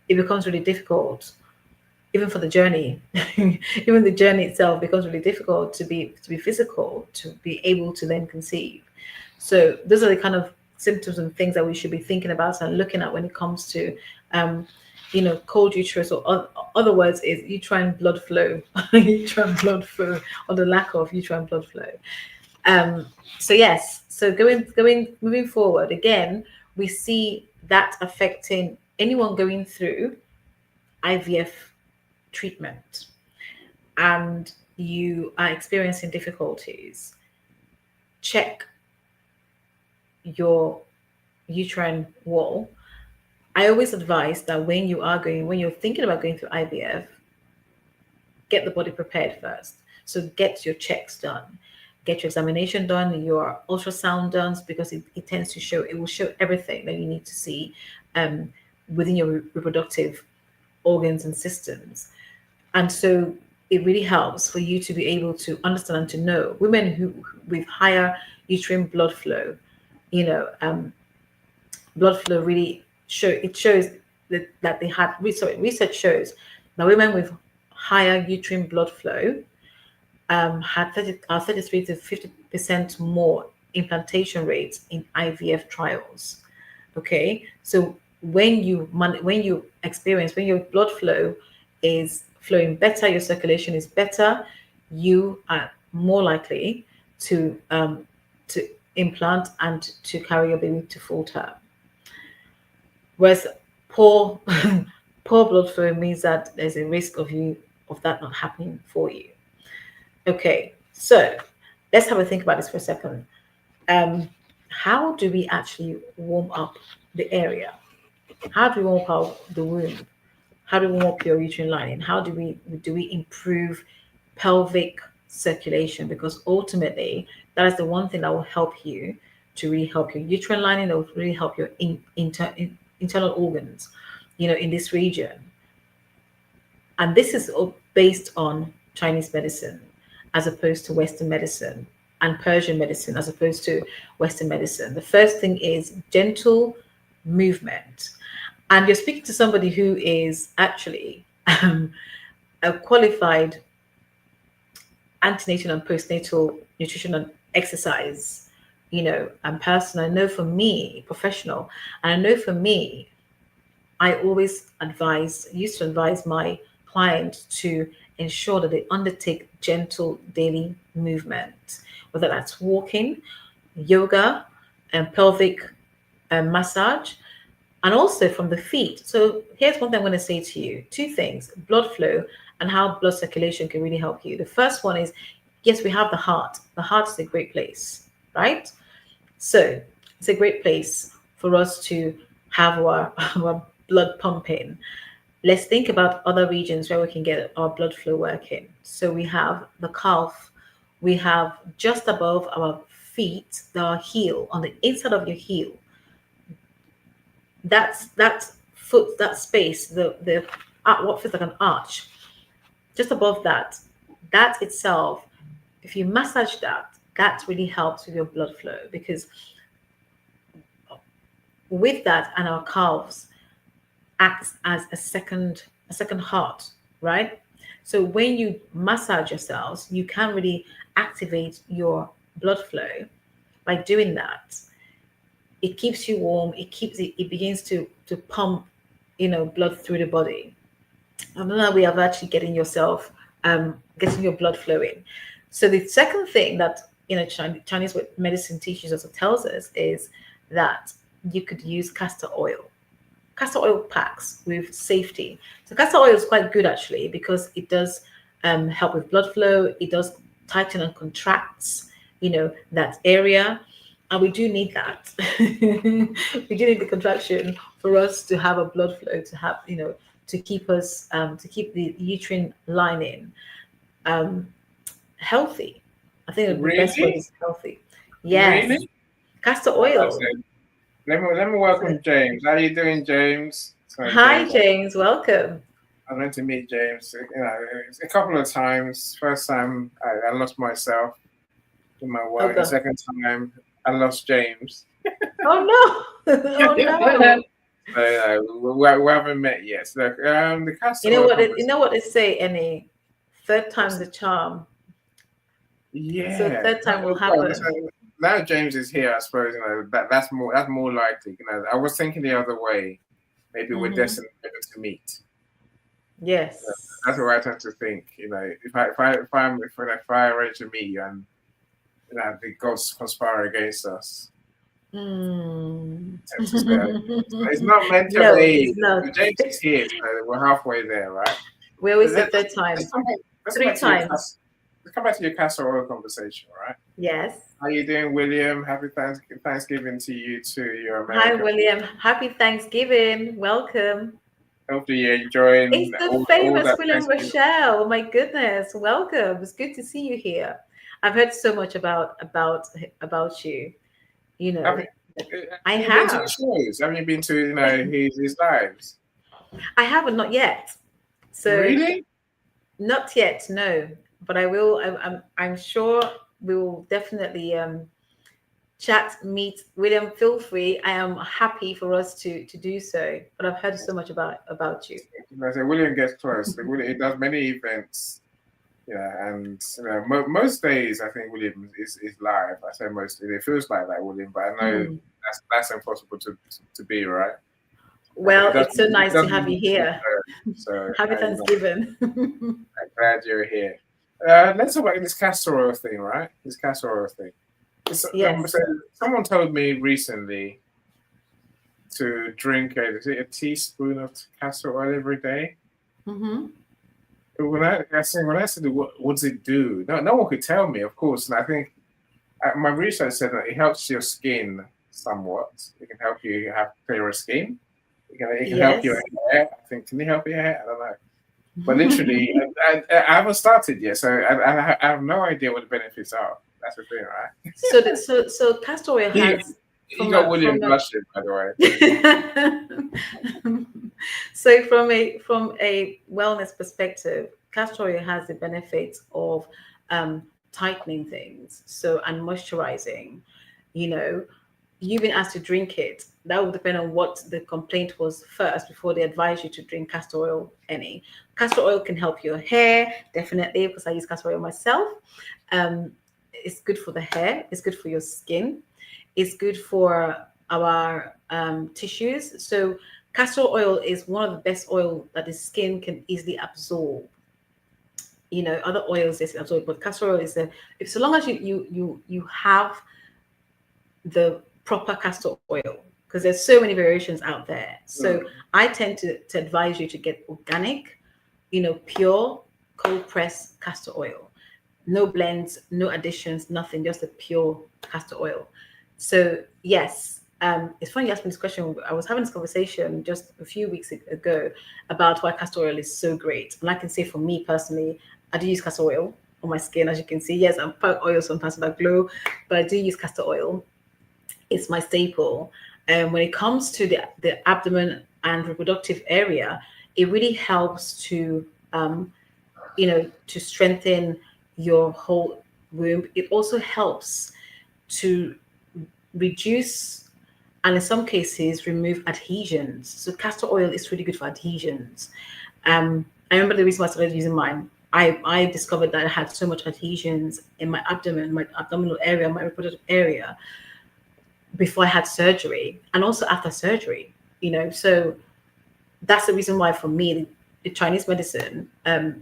it becomes really difficult, even for the journey. Even the journey itself becomes really difficult to be physical, to be able to then conceive. So those are the kind of symptoms and things that we should be thinking about and looking at when it comes to cold uterus, or other words is uterine blood flow. Uterine blood flow, or the lack of uterine blood flow. So yes, so moving forward, again, we see that affecting anyone going through IVF treatment, and you are experiencing difficulties. Check your uterine wall. I always advise that when you're thinking about going through IVF, get the body prepared first. So get your checks done, get your examination done, your ultrasound done, because it will show everything that you need to see within your reproductive organs and systems. And so it really helps for you to be able to understand and to know women who with higher uterine blood flow, blood flow really shows that they had research shows that women with higher uterine blood flow had 33 to 50% more implantation rates in IVF trials. Okay, so when your blood flow is flowing better, your circulation is better, you are more likely to implant and to carry your baby to full term. Whereas poor blood flow means that there's a risk of that not happening for you. Okay, so let's have a think about this for a second. How do we actually warm up the area? How do we warm up the womb? How do we warm up your uterine lining? How do we improve pelvic circulation? Because ultimately, that is the one thing that will help you to really help your uterine lining. That will really help your internal organs, in this region. And this is based on Chinese medicine as opposed to Western medicine, and Persian medicine as opposed to Western medicine. The first thing is gentle movement. And you're speaking to somebody who is actually a qualified antenatal and postnatal nutrition and exercise, and person. I know for me, professional, and I know for me, I always used to advise my clients to ensure that they undertake gentle daily movement, whether that's walking, yoga, and pelvic massage, and also from the feet. So here's one thing I'm going to say to you: two things, blood flow and how blood circulation can really help you. The first one is, yes, we have the heart. The heart is a great place, right? So it's a great place for us to have our blood pumping. Let's think about other regions where we can get our blood flow working. So we have the calf, we have just above our feet, our heel, on the inside of your heel. That foot, that space, the what feels like an arch, just above that, that itself, if you massage that, that really helps with your blood flow, because with that and our calves acts as a second heart, right? So when you massage yourselves, you can really activate your blood flow by doing that. It keeps you warm, it begins to pump, blood through the body. Another way of actually getting yourself getting your blood flowing. So the second thing that Chinese medicine teaches us or tells us is that you could use castor oil packs with safety. So castor oil is quite good actually, because it does help with blood flow. It does tighten and contracts, that area. And we do need that. We do need the contraction for us to have a blood flow, to have, to keep us, to keep the uterine lining healthy. I think the best word is healthy. Yes. Really? Castor oil. Let me welcome James. How are you doing, James? Hi, James. Welcome. I went to meet James, a couple of times. First time I lost myself in my work. Okay. The second time I lost James. Oh no! Oh no! We haven't met yet. So, the castor You know oil what they say, any third time's the charm. Yeah. So third time will happen. Now James is here, I suppose, that's more likely. I was thinking the other way. Maybe we're destined to meet. Yes. That's what I tend to think. If I arrange to meet you and the gods conspire against us. It's not meant to be. James is here, so we're halfway there, right? We always say third time. Three times. Let's come back to your castor oil conversation, right? Yes. How you doing, William? Happy Thanksgiving to you too. You're Hi, American. William. Happy Thanksgiving. Welcome. Hopefully you're enjoying. It's the famous William Rochelle. Oh my goodness. Welcome. It's good to see you here. I've heard so much about you. I have. Been to shows? Haven't you been to his lives? I haven't, not yet. So really? Not yet, no. But I will. I'm sure we will definitely meet. William, feel free. I am happy for us to do so. But I've heard so much about you. William gets close. He does many events. Yeah, and most days I think William is live. I say most. It feels like that, William, but I know that's impossible to be, right? Well, it's so nice to have you here. So happy Thanksgiving. I'm glad you're here. Let's talk about this castor oil thing, right? This castor oil thing. Yes. Someone told me recently to drink a teaspoon of castor oil every day. Mm-hmm. When I said, what does it do? No one could tell me, of course. And I think my research said that it helps your skin somewhat. It can help you have clearer skin. It can help your hair. I think, can it help your hair? I don't know. But literally, I haven't started yet, so I have no idea what the benefits are. That's the thing, right? So castor oil has. You got William blushing, by the way. So from a wellness perspective, castor oil has the benefits of tightening things, and moisturizing. You've been asked to drink it. That would depend on what the complaint was first before they advise you to drink castor oil. Castor oil can help your hair, definitely, because I use castor oil myself. It's good for the hair. It's good for your skin. It's good for our tissues. So castor oil is one of the best oil that the skin can easily absorb. Other oils they absorb, but castor oil is so long as you have the proper castor oil, because there's so many variations out there. So I tend to advise you to get organic, pure cold pressed castor oil. No blends, no additions, nothing, just a pure castor oil. So yes, it's funny you asked me this question. I was having this conversation just a few weeks ago about why castor oil is so great. And I can say for me personally, I do use castor oil on my skin, as you can see. Yes, I'm put oil sometimes with that glow, but I do use castor oil. It's my staple. And when it comes to the abdomen and reproductive area, it really helps to to strengthen your whole womb. It also helps to reduce and in some cases remove adhesions. So castor oil is really good for adhesions. I remember the reason why I started using mine. I discovered that I had so much adhesions in my abdomen, my abdominal area, my reproductive area before I had surgery and also after surgery, So that's the reason why for me, the Chinese medicine,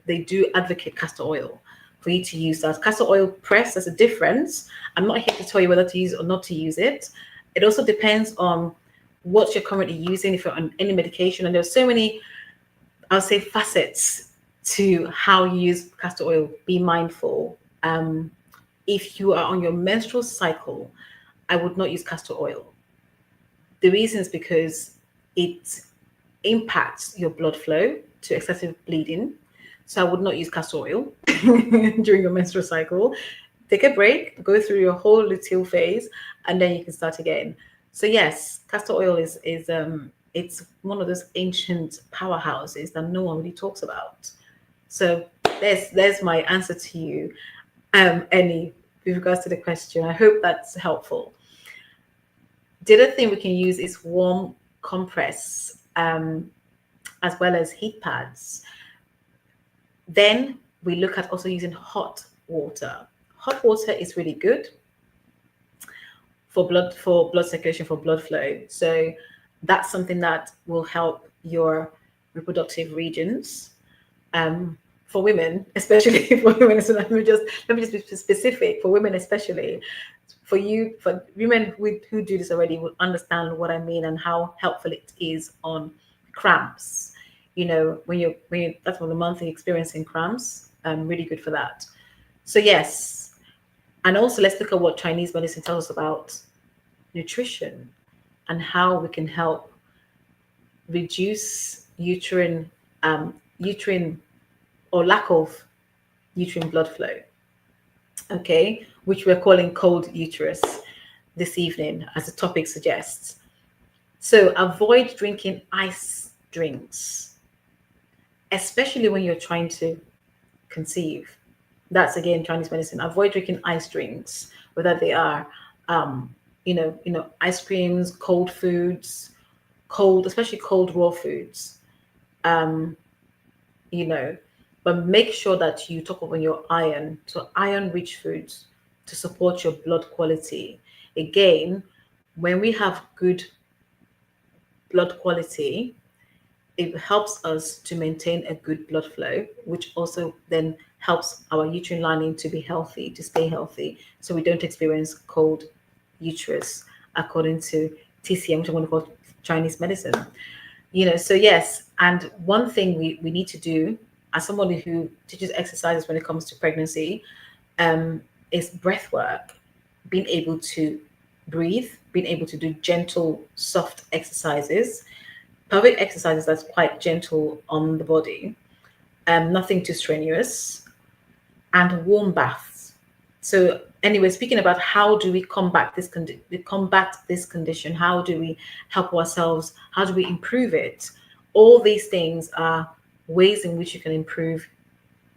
they do advocate castor oil for you to use that. Castor oil press, there's a difference. I'm not here to tell you whether to use or not to use it. It also depends on what you're currently using, if you're on any medication. And there's so many, I'll say, facets to how you use castor oil. Be mindful. If you are on your menstrual cycle, I would not use castor oil. The reason is because it impacts your blood flow to excessive bleeding. So I would not use castor oil during your menstrual cycle. Take a break, go through your whole luteal phase, and then you can start again. So yes, castor oil is it's one of those ancient powerhouses that no one really talks about. So there's my answer to you, Annie, with regards to the question. I hope that's helpful. The other thing we can use is warm compress, as well as heat pads. Then we look at also using hot water. Hot water is really good for blood circulation, for blood flow. So that's something that will help your reproductive regions. For women, especially for women, so let me just be specific. For women, especially, for women who do this already will understand what I mean and how helpful it is on cramps. When you that's one of the monthly experiencing cramps, really good for that. So yes, and also let's look at what Chinese medicine tells us about nutrition and how we can help reduce uterine or lack of uterine blood flow. Okay, which we're calling cold uterus this evening, as the topic suggests. So avoid drinking ice drinks, especially when you're trying to conceive. That's again Chinese medicine. Avoid drinking ice drinks, whether they are, ice creams, cold foods, especially cold raw foods. But make sure that you top up on your iron. So iron-rich foods to support your blood quality. Again, when we have good blood quality, it helps us to maintain a good blood flow, which also then helps our uterine lining to be healthy, to stay healthy, so we don't experience cold uterus, according to TCM, which I'm going to call Chinese medicine. So yes, and one thing we need to do, as somebody who teaches exercises when it comes to pregnancy, is breath work, being able to breathe, being able to do gentle, soft exercises, pelvic exercises that's quite gentle on the body, nothing too strenuous, and warm baths. So anyway, speaking about how do we combat this condition, how do we help ourselves, how do we improve it? All these things are ways in which you can improve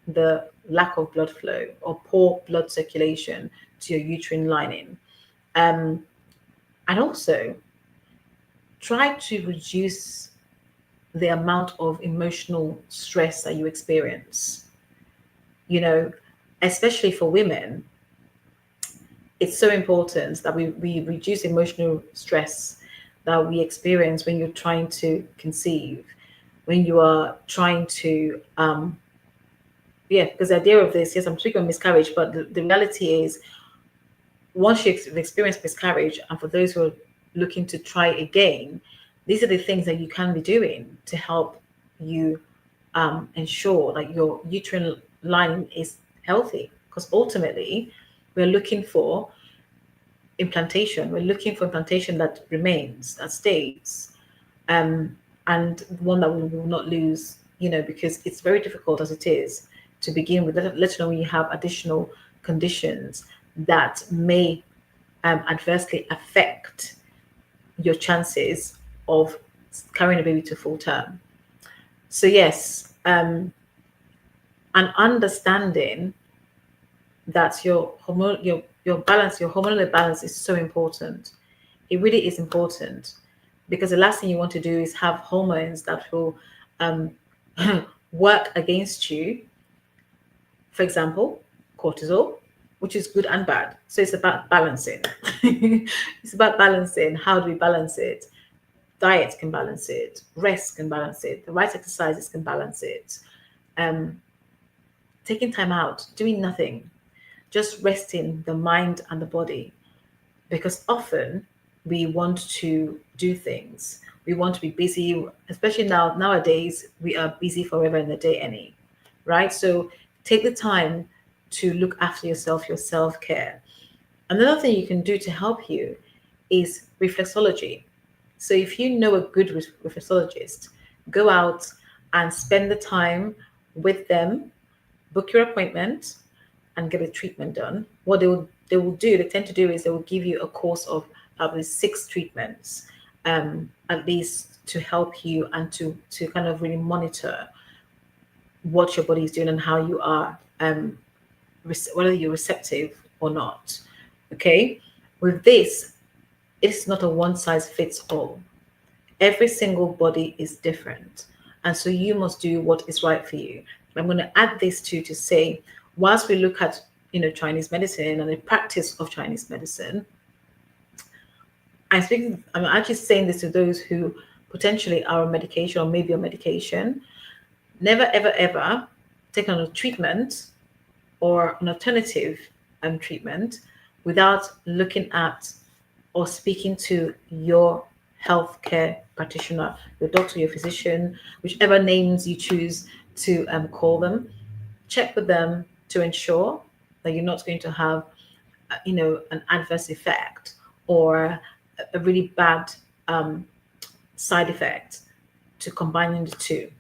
the lack of blood flow or poor blood circulation to your uterine lining. And also try to reduce the amount of emotional stress that you experience. Especially for women, it's so important that we reduce emotional stress that we experience when you're trying to conceive, when you are trying to, because the idea of this, yes, I'm speaking of miscarriage, but the reality is once you've experienced miscarriage, and for those who are looking to try again, these are the things that you can be doing to help you ensure that your uterine lining is healthy, because ultimately we're looking for implantation. We're looking for implantation that remains, that stays, um, and one that we will not lose, because it's very difficult as it is to begin with, let alone when you have additional conditions that may adversely affect your chances of carrying a baby to full term. So yes, and understanding that your balance, your hormonal balance is so important. It really is important, because the last thing you want to do is have hormones that will um, work against you. For example, cortisol, which is good and bad. So it's about balancing. It's about balancing. How do we balance it? Diet can balance it. Rest can balance it. The right exercises can balance it. Um, Taking time out, doing nothing, just resting the mind and the body, because often we want to do things, we want to be busy, especially nowadays we are busy forever in the day right? So take the time to look after yourself, your self-care. Another thing you can do to help you is reflexology. So if you know a good reflexologist, go out and spend the time with them, book your appointment, and get a treatment done. What they tend to do is they will give you a course of probably 6 treatments, at least, to help you and to kind of really monitor what your body is doing and how you are, whether you're receptive or not. Okay, with this, it's not a one size fits all. Every single body is different, and so you must do what is right for you. I'm going to add this too, to say, whilst we look at Chinese medicine and the practice of Chinese medicine, I'm actually saying this to those who potentially are on medication or maybe on medication. Never ever ever take on a treatment or an alternative treatment without looking at or speaking to your healthcare practitioner, your doctor, your physician, whichever names you choose to call them. Check with them to ensure that you're not going to have, an adverse effect or a really bad side effect to combining the two.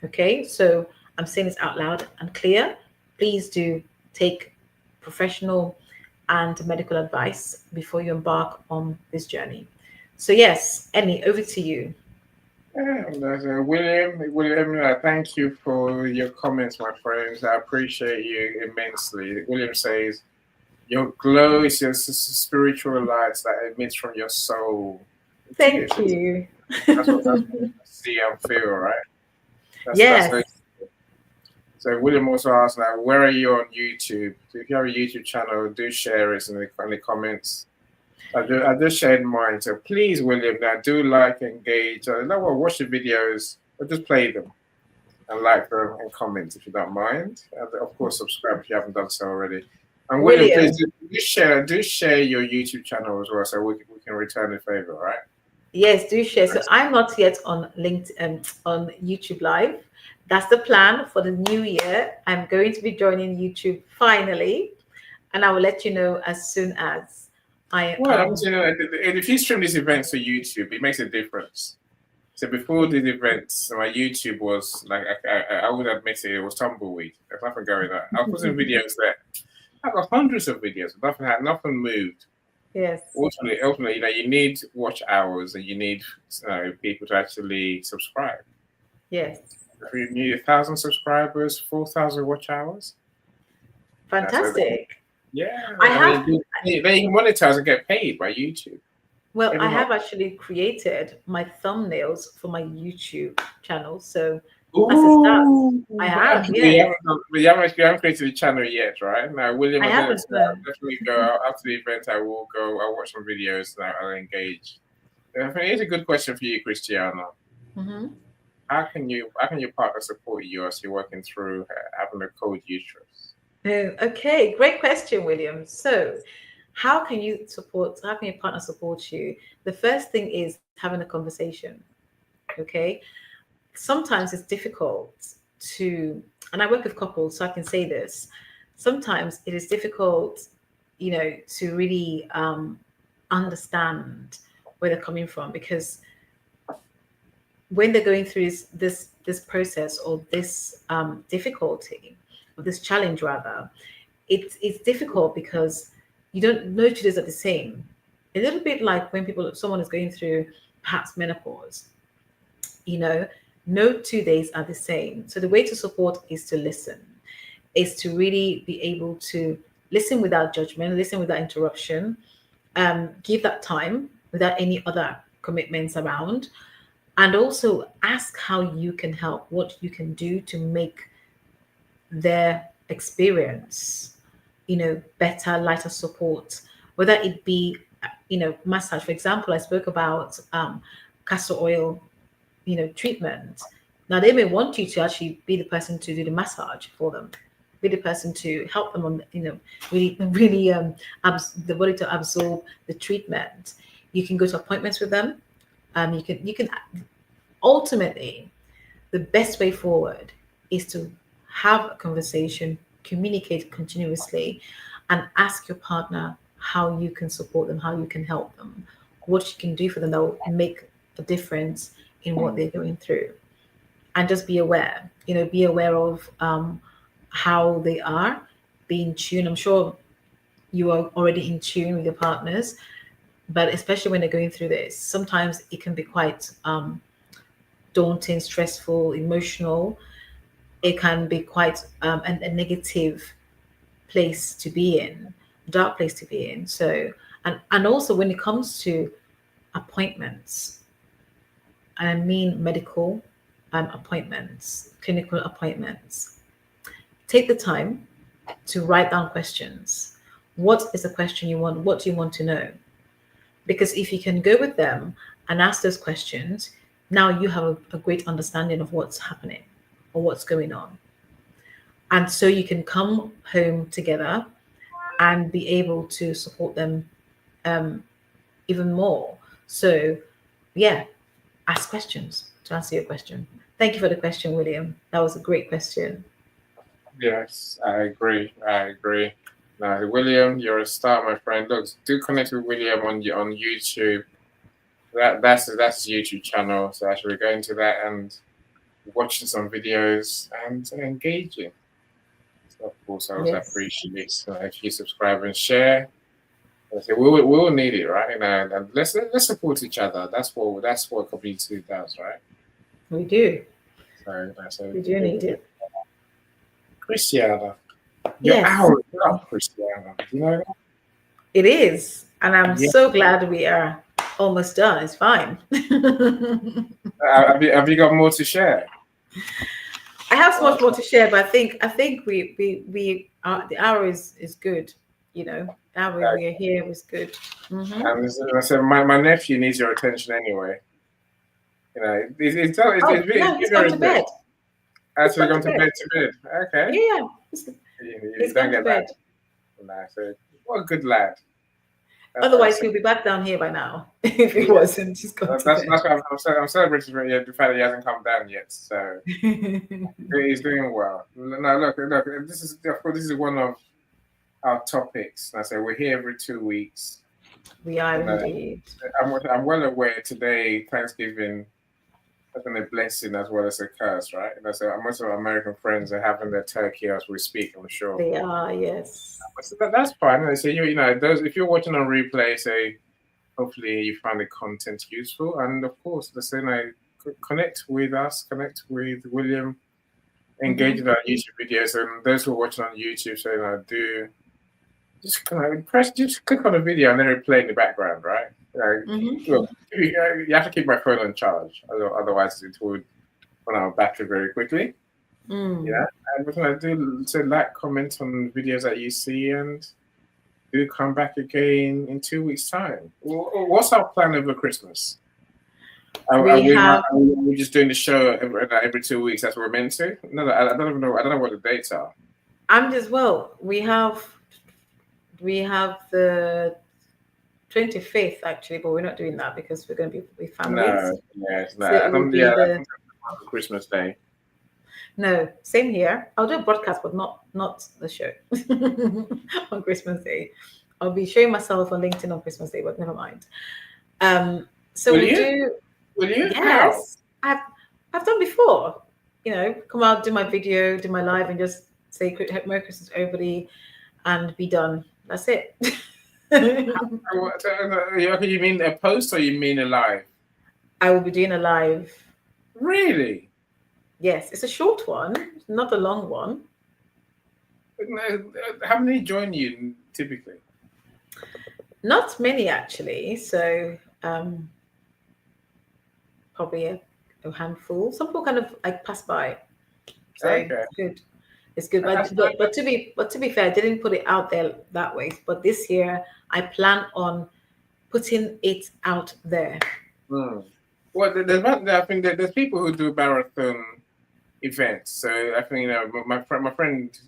Okay, so I'm saying this out loud and clear. Please do take professional and medical advice before you embark on this journey. So yes, Emmy, over to you. William, thank you for your comments, my friends. I appreciate you immensely. William says, your glow is your spiritual light that emits from your soul. Thank you. That's what I see and feel, right? Yes. So William also asked, now, where are you on YouTube? So if you have a YouTube channel, do share it in the comments. I just shared mine. So please, William, now do like, engage. Watch the videos, or just play them and like them and comment if you don't mind. And of course, subscribe if you haven't done so already. And William, please do share your YouTube channel as well, so we can return the favor, right? Yes, do share. So I'm not yet on LinkedIn, on YouTube Live. That's the plan for the new year. I'm going to be joining YouTube finally, and I will let you know as soon as I. Well, if you stream these events to YouTube, it makes a difference. So before these events, my YouTube was like, I would admit it was tumbleweed. There's nothing going on. I was putting videos there. I got hundreds of videos. Nothing moved. Yes. Ultimately, you need watch hours and you need people to actually subscribe. Yes. If you need 1,000 subscribers, 4,000 watch hours. Fantastic. Yeah. They monetize and get paid by YouTube. Well, I have actually created my thumbnails for my YouTube channel. So as a start, I have. Yeah. You haven't created the channel yet, right? Now, William, I'll definitely go after the event. I'll watch some videos and I'll engage. I think here's a good question for you, Christiana. Mm-hmm. How can your partner support you as you're working through having a cold uterus? Okay, great question, William. So, how can your partner support you? The first thing is having a conversation. Okay, sometimes it's difficult to, and I work with couples, so I can say this. Sometimes it is difficult, to really understand where they're coming from, because when they're going through this process, or this difficulty, or this challenge rather, it's difficult because you don't know two days are the same. A little bit like when someone is going through perhaps menopause, no 2 days are the same. So the way to support is to listen, is to really be able to listen without judgment, listen without interruption, give that time without any other commitments around, and also ask how you can help, what you can do to make their experience, better, lighter support, whether it be, massage. For example, I spoke about castor oil, treatment. Now they may want you to actually be the person to do the massage for them, be the person to help them on, really, really the body to absorb the treatment. You can go to appointments with them. You can ultimately, the best way forward is to have a conversation, communicate continuously, and ask your partner how you can support them, how you can help them, what you can do for them that will make a difference in what they're going through. And just be aware, be aware of how they are, be in tune. I'm sure you are already in tune with your partners, but especially when they're going through this, sometimes it can be quite daunting, stressful, emotional. It can be quite a negative place to be in, dark place to be in. So, and also when it comes to appointments, I mean medical appointments, clinical appointments, take the time to write down questions. What is the question you want? What do you want to know? Because if you can go with them and ask those questions, now you have a great understanding of what's happening or what's going on. And so you can come home together and be able to support them even more. So, yeah, ask questions to answer your question. Thank you for the question, William. That was a great question. Yes, I agree. Now, William, you're a star, my friend. Look, do connect with William on YouTube. That's his YouTube channel. So actually, go into that and watching some videos and engaging. So of course, I also appreciate if you subscribe and share. We will need it, right? And let's support each other. That's what community does, right? We do. So We do need it. Christiana, your hour is up, Christiana. You know that? It is, and I'm so glad we are almost done. It's fine. Have you got more to share? I have so much more to share, but I think we the hour is good. The hour we are here was good. Mm-hmm. And I said, my nephew needs your attention anyway. He's gone to bed. Actually, gone to bed. Okay. Yeah. He's gone to bed. Nah, so what a good lad. Otherwise, he'll be back down here by now if he wasn't. Just gone to bed. That's why I'm celebrating the fact that he hasn't come down yet. So he's doing well. No, look. This is one of our topics. I say we're here every 2 weeks. We are indeed. I'm well aware today Thanksgiving has been a blessing as well as a curse, right? Most of our American friends are having their turkey as we speak, I'm sure. They are, yes. So that's fine. So those if you're watching on replay, say hopefully you find the content useful, and of course, connect with us, connect with William, engage in our YouTube videos, and those who are watching on YouTube, so do. Just click on the video and then it play in the background, right? Look, you have to keep my phone on charge, otherwise it would run out of battery very quickly. Yeah, and we're gonna do comment on videos that you see, and do come back again in 2 weeks' time. What's our plan over Christmas? Are we just doing the show every 2 weeks as we're meant to? No, I don't even know. I don't know what the dates are. We have the 25th actually, but we're not doing that because we're going to be with families. No, I think Christmas Day. No, same here. I'll do a broadcast, but not the show on Christmas Day. I'll be showing myself on LinkedIn on Christmas Day, but never mind. So Will we'll you? do. Will you? How? Yes, I've done before. You know, come out, do my video, do my live, and just say Merry Christmas, everybody, and be done. That's it. You mean a post or you mean a live? I will be doing a live. Really? Yes, it's a short one, not a long one. How many join you typically? Not many actually. So probably a handful. Some people kind of like pass by. So Okay. it's good. It's good. That's But to be fair, I didn't put it out there that way. But this year I plan on putting it out there. Well, I think that there's people who do marathon events. So I think my friend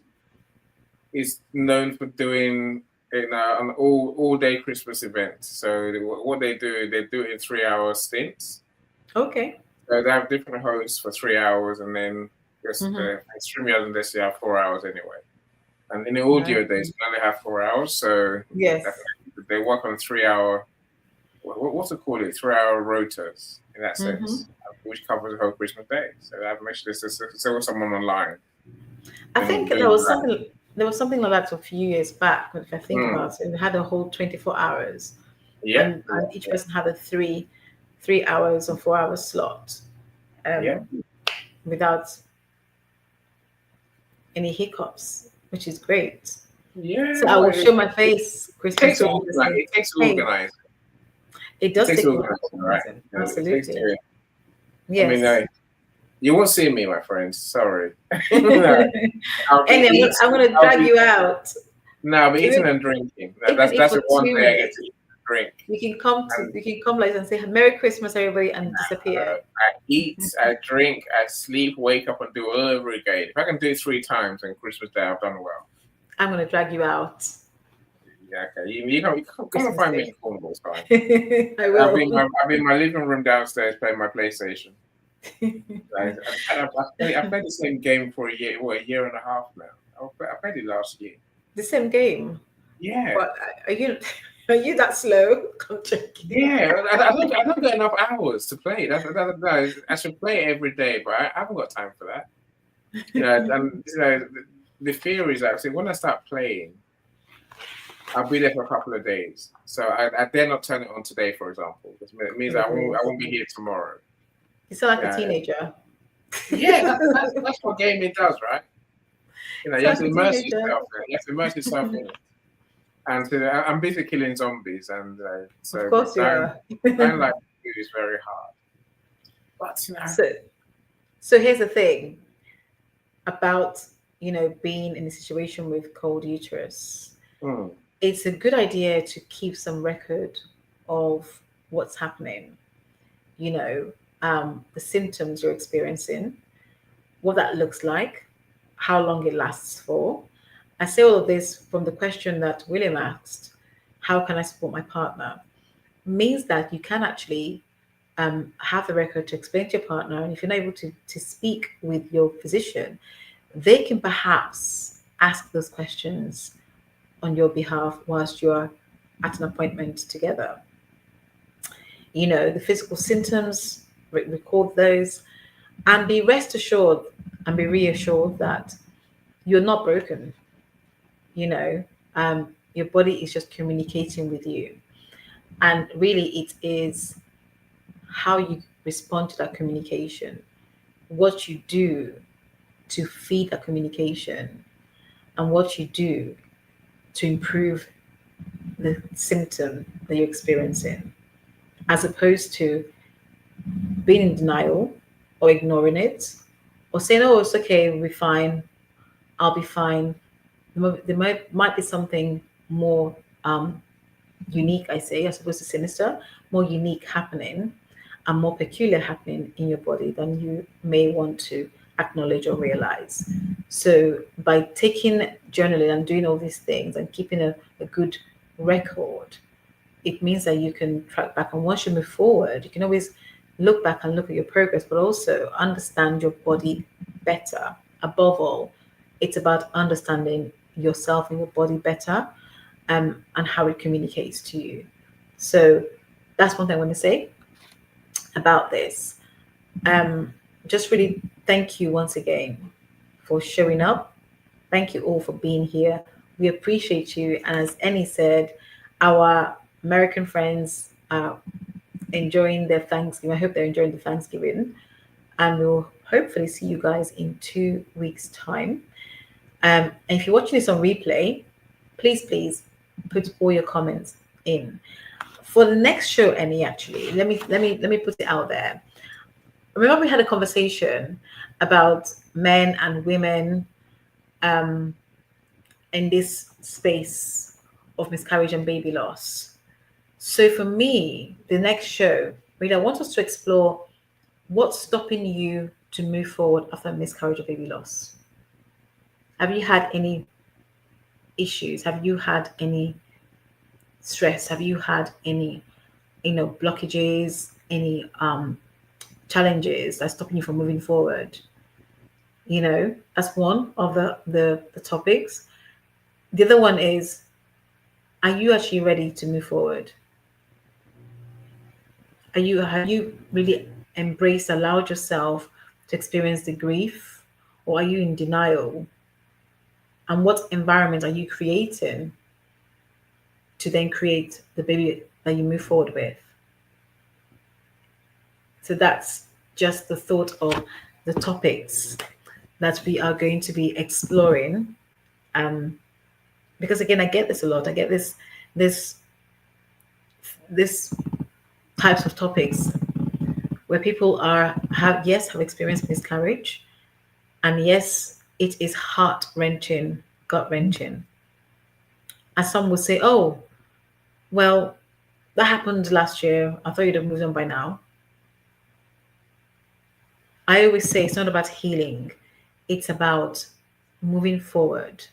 is known for doing an all day Christmas event. So what they do it in 3 hour stints. Okay. So they have different hosts for 3 hours, and then just StreamYard this year 4 hours anyway. And in the audio days, we only have 4 hours. So Yes. they work on 3 hour. What's it called? 3 hour rotas in that sense, which covers the whole Christmas day. So I've mentioned this. There was someone online. I think there was something. There was something like that a few years back. If I think about it, we had a whole 24 hours. Yeah. And each person had a 3 hours or 4 hour slot. Without any hiccups, which is great. Yeah. So I will show my face Christmas. It takes organizing. It does take organizing, right? Absolutely. Yes. I mean, you won't see me, my friends. Sorry. I'm going to drag you out. No, but eating and drinking. That's the one thing I get to eat and drink. You can come like and say Merry Christmas, everybody, and disappear. I eat, I drink, I sleep, wake up, and do it all over again. If I can do it 3 times on Christmas Day, I've done well. I'm going to drag you out. Yeah, okay. You come and find me in Cornwall. It's fine. I will. I'll be in my living room downstairs playing my PlayStation. I've played the same game for a year and a half now. I played it last year. The same game? Yeah. But are you that slow? I'm checking. Yeah, I don't get enough hours to play. I should play it every day, but I haven't got time for that. And the fear is that when I start playing, I'll be there for a couple of days. So I dare not turn it on today, for example. It means I won't be here tomorrow. You sound like a teenager. Yeah, that's what gaming does, right? You have to immerse yourself. You have to immerse yourself in it. And I'm busy killing zombies, and so of course you are. Playing like food is very hard. But so here's the thing about being in a situation with cold uterus. It's a good idea to keep some record of what's happening. The symptoms you're experiencing, what that looks like, how long it lasts for. I say all of this from the question that William asked, how can I support my partner? Means that you can actually have the record to explain to your partner, and if you're not able to speak with your physician, they can perhaps ask those questions on your behalf whilst you're at an appointment together. The physical symptoms, record those, and be reassured that you're not broken. Your body is just communicating with you. And really it is how you respond to that communication, what you do to feed that communication, and what you do to improve the symptom that you're experiencing, as opposed to being in denial or ignoring it or saying, oh, it's okay, we'll be fine, I'll be fine. There might be something more unique, as opposed to sinister, more unique happening and more peculiar happening in your body than you may want to acknowledge or realize. So by taking journaling and doing all these things and keeping a good record, it means that you can track back. And once you move forward, you can always look back and look at your progress, but also understand your body better. Above all, it's about understanding yourself and your body better, and how it communicates to you. So that's one thing I want to say about this. Just really thank you once again for showing up. Thank you all for being here. We appreciate you. And as Annie said, our American friends are enjoying their Thanksgiving. I hope they're enjoying the Thanksgiving. And we'll hopefully see you guys in 2 weeks' time. And if you're watching this on replay, please put all your comments in. For the next show, Annie, actually, let me put it out there. Remember we had a conversation about men and women in this space of miscarriage and baby loss. So for me, the next show, really, I want us to explore what's stopping you to move forward after miscarriage or baby loss. Have you had any issues? Have you had any stress? Have you had any, blockages, any challenges that's stopping you from moving forward? That's one of the topics. The other one is, are you actually ready to move forward? Have you really embraced, allowed yourself to experience the grief, or are you in denial? And what environment are you creating to then create the baby that you move forward with? So that's just the thought of the topics that we are going to be exploring. Because again, I get this a lot. I get this types of topics where people have experienced miscarriage, and yes, it is heart-wrenching, gut-wrenching. And some will say, oh, well, that happened last year. I thought you'd have moved on by now. I always say it's not about healing. It's about moving forward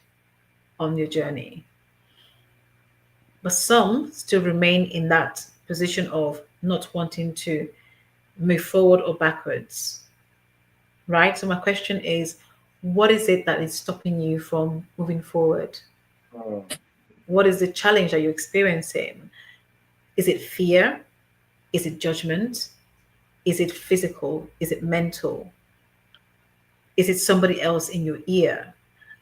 on your journey. But some still remain in that position of not wanting to move forward or backwards, right? So my question is, what is it that is stopping you from moving forward? What is the challenge that you're experiencing? Is it fear? Is it judgment? Is it physical? Is it mental? Is it somebody else in your ear?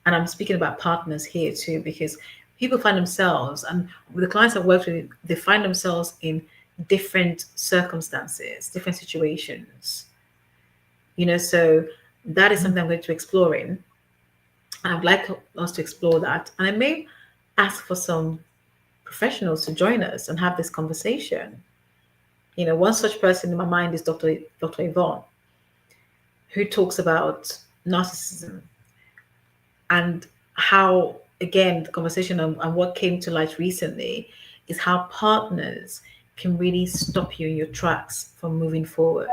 And I'm speaking about partners here too, because people find themselves, and with the clients I've worked with, they find themselves in different circumstances, different situations. So that is something I'm going to be exploring. I'd like us to explore that. And I may ask for some professionals to join us and have this conversation. One such person in my mind is Dr. Yvonne, who talks about narcissism and how, again, the conversation and what came to light recently is how partners can really stop you in your tracks from moving forward,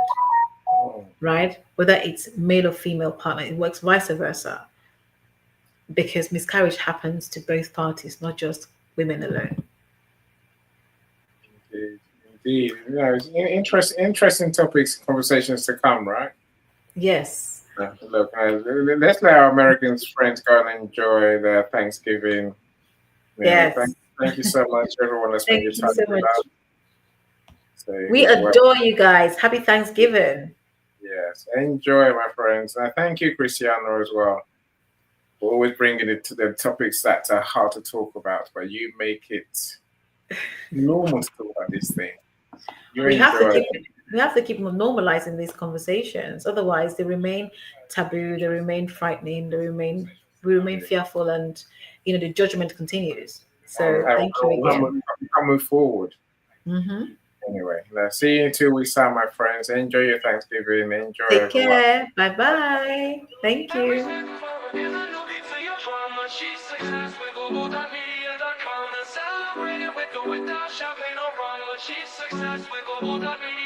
right? Whether it's male or female partner, it works vice versa, because miscarriage happens to both parties, not just women alone. Indeed. It's interesting topics, conversations to come, right? Yes. Look, let's let our American friends go and enjoy their Thanksgiving. Yes. Thank you so much, everyone. That's spent your time with us. So, we adore you guys. Happy Thanksgiving. Yes, enjoy, my friends. And thank you, Cristiano, as well, for always bringing it to the topics that are hard to talk about, but you make it normal to talk about these things. We have to keep normalizing these conversations. Otherwise, they remain taboo. They remain frightening. We remain fearful, and the judgment continues. So thank you again. We can move forward. Mm-hmm. Anyway, let's see you in 2 weeks' time, my friends. Enjoy your Thanksgiving. Enjoy. Take care. Bye-bye. Thank you. She's success with Global.Media.com and celebrating with the without champagne or rum. She's success with Global.Media.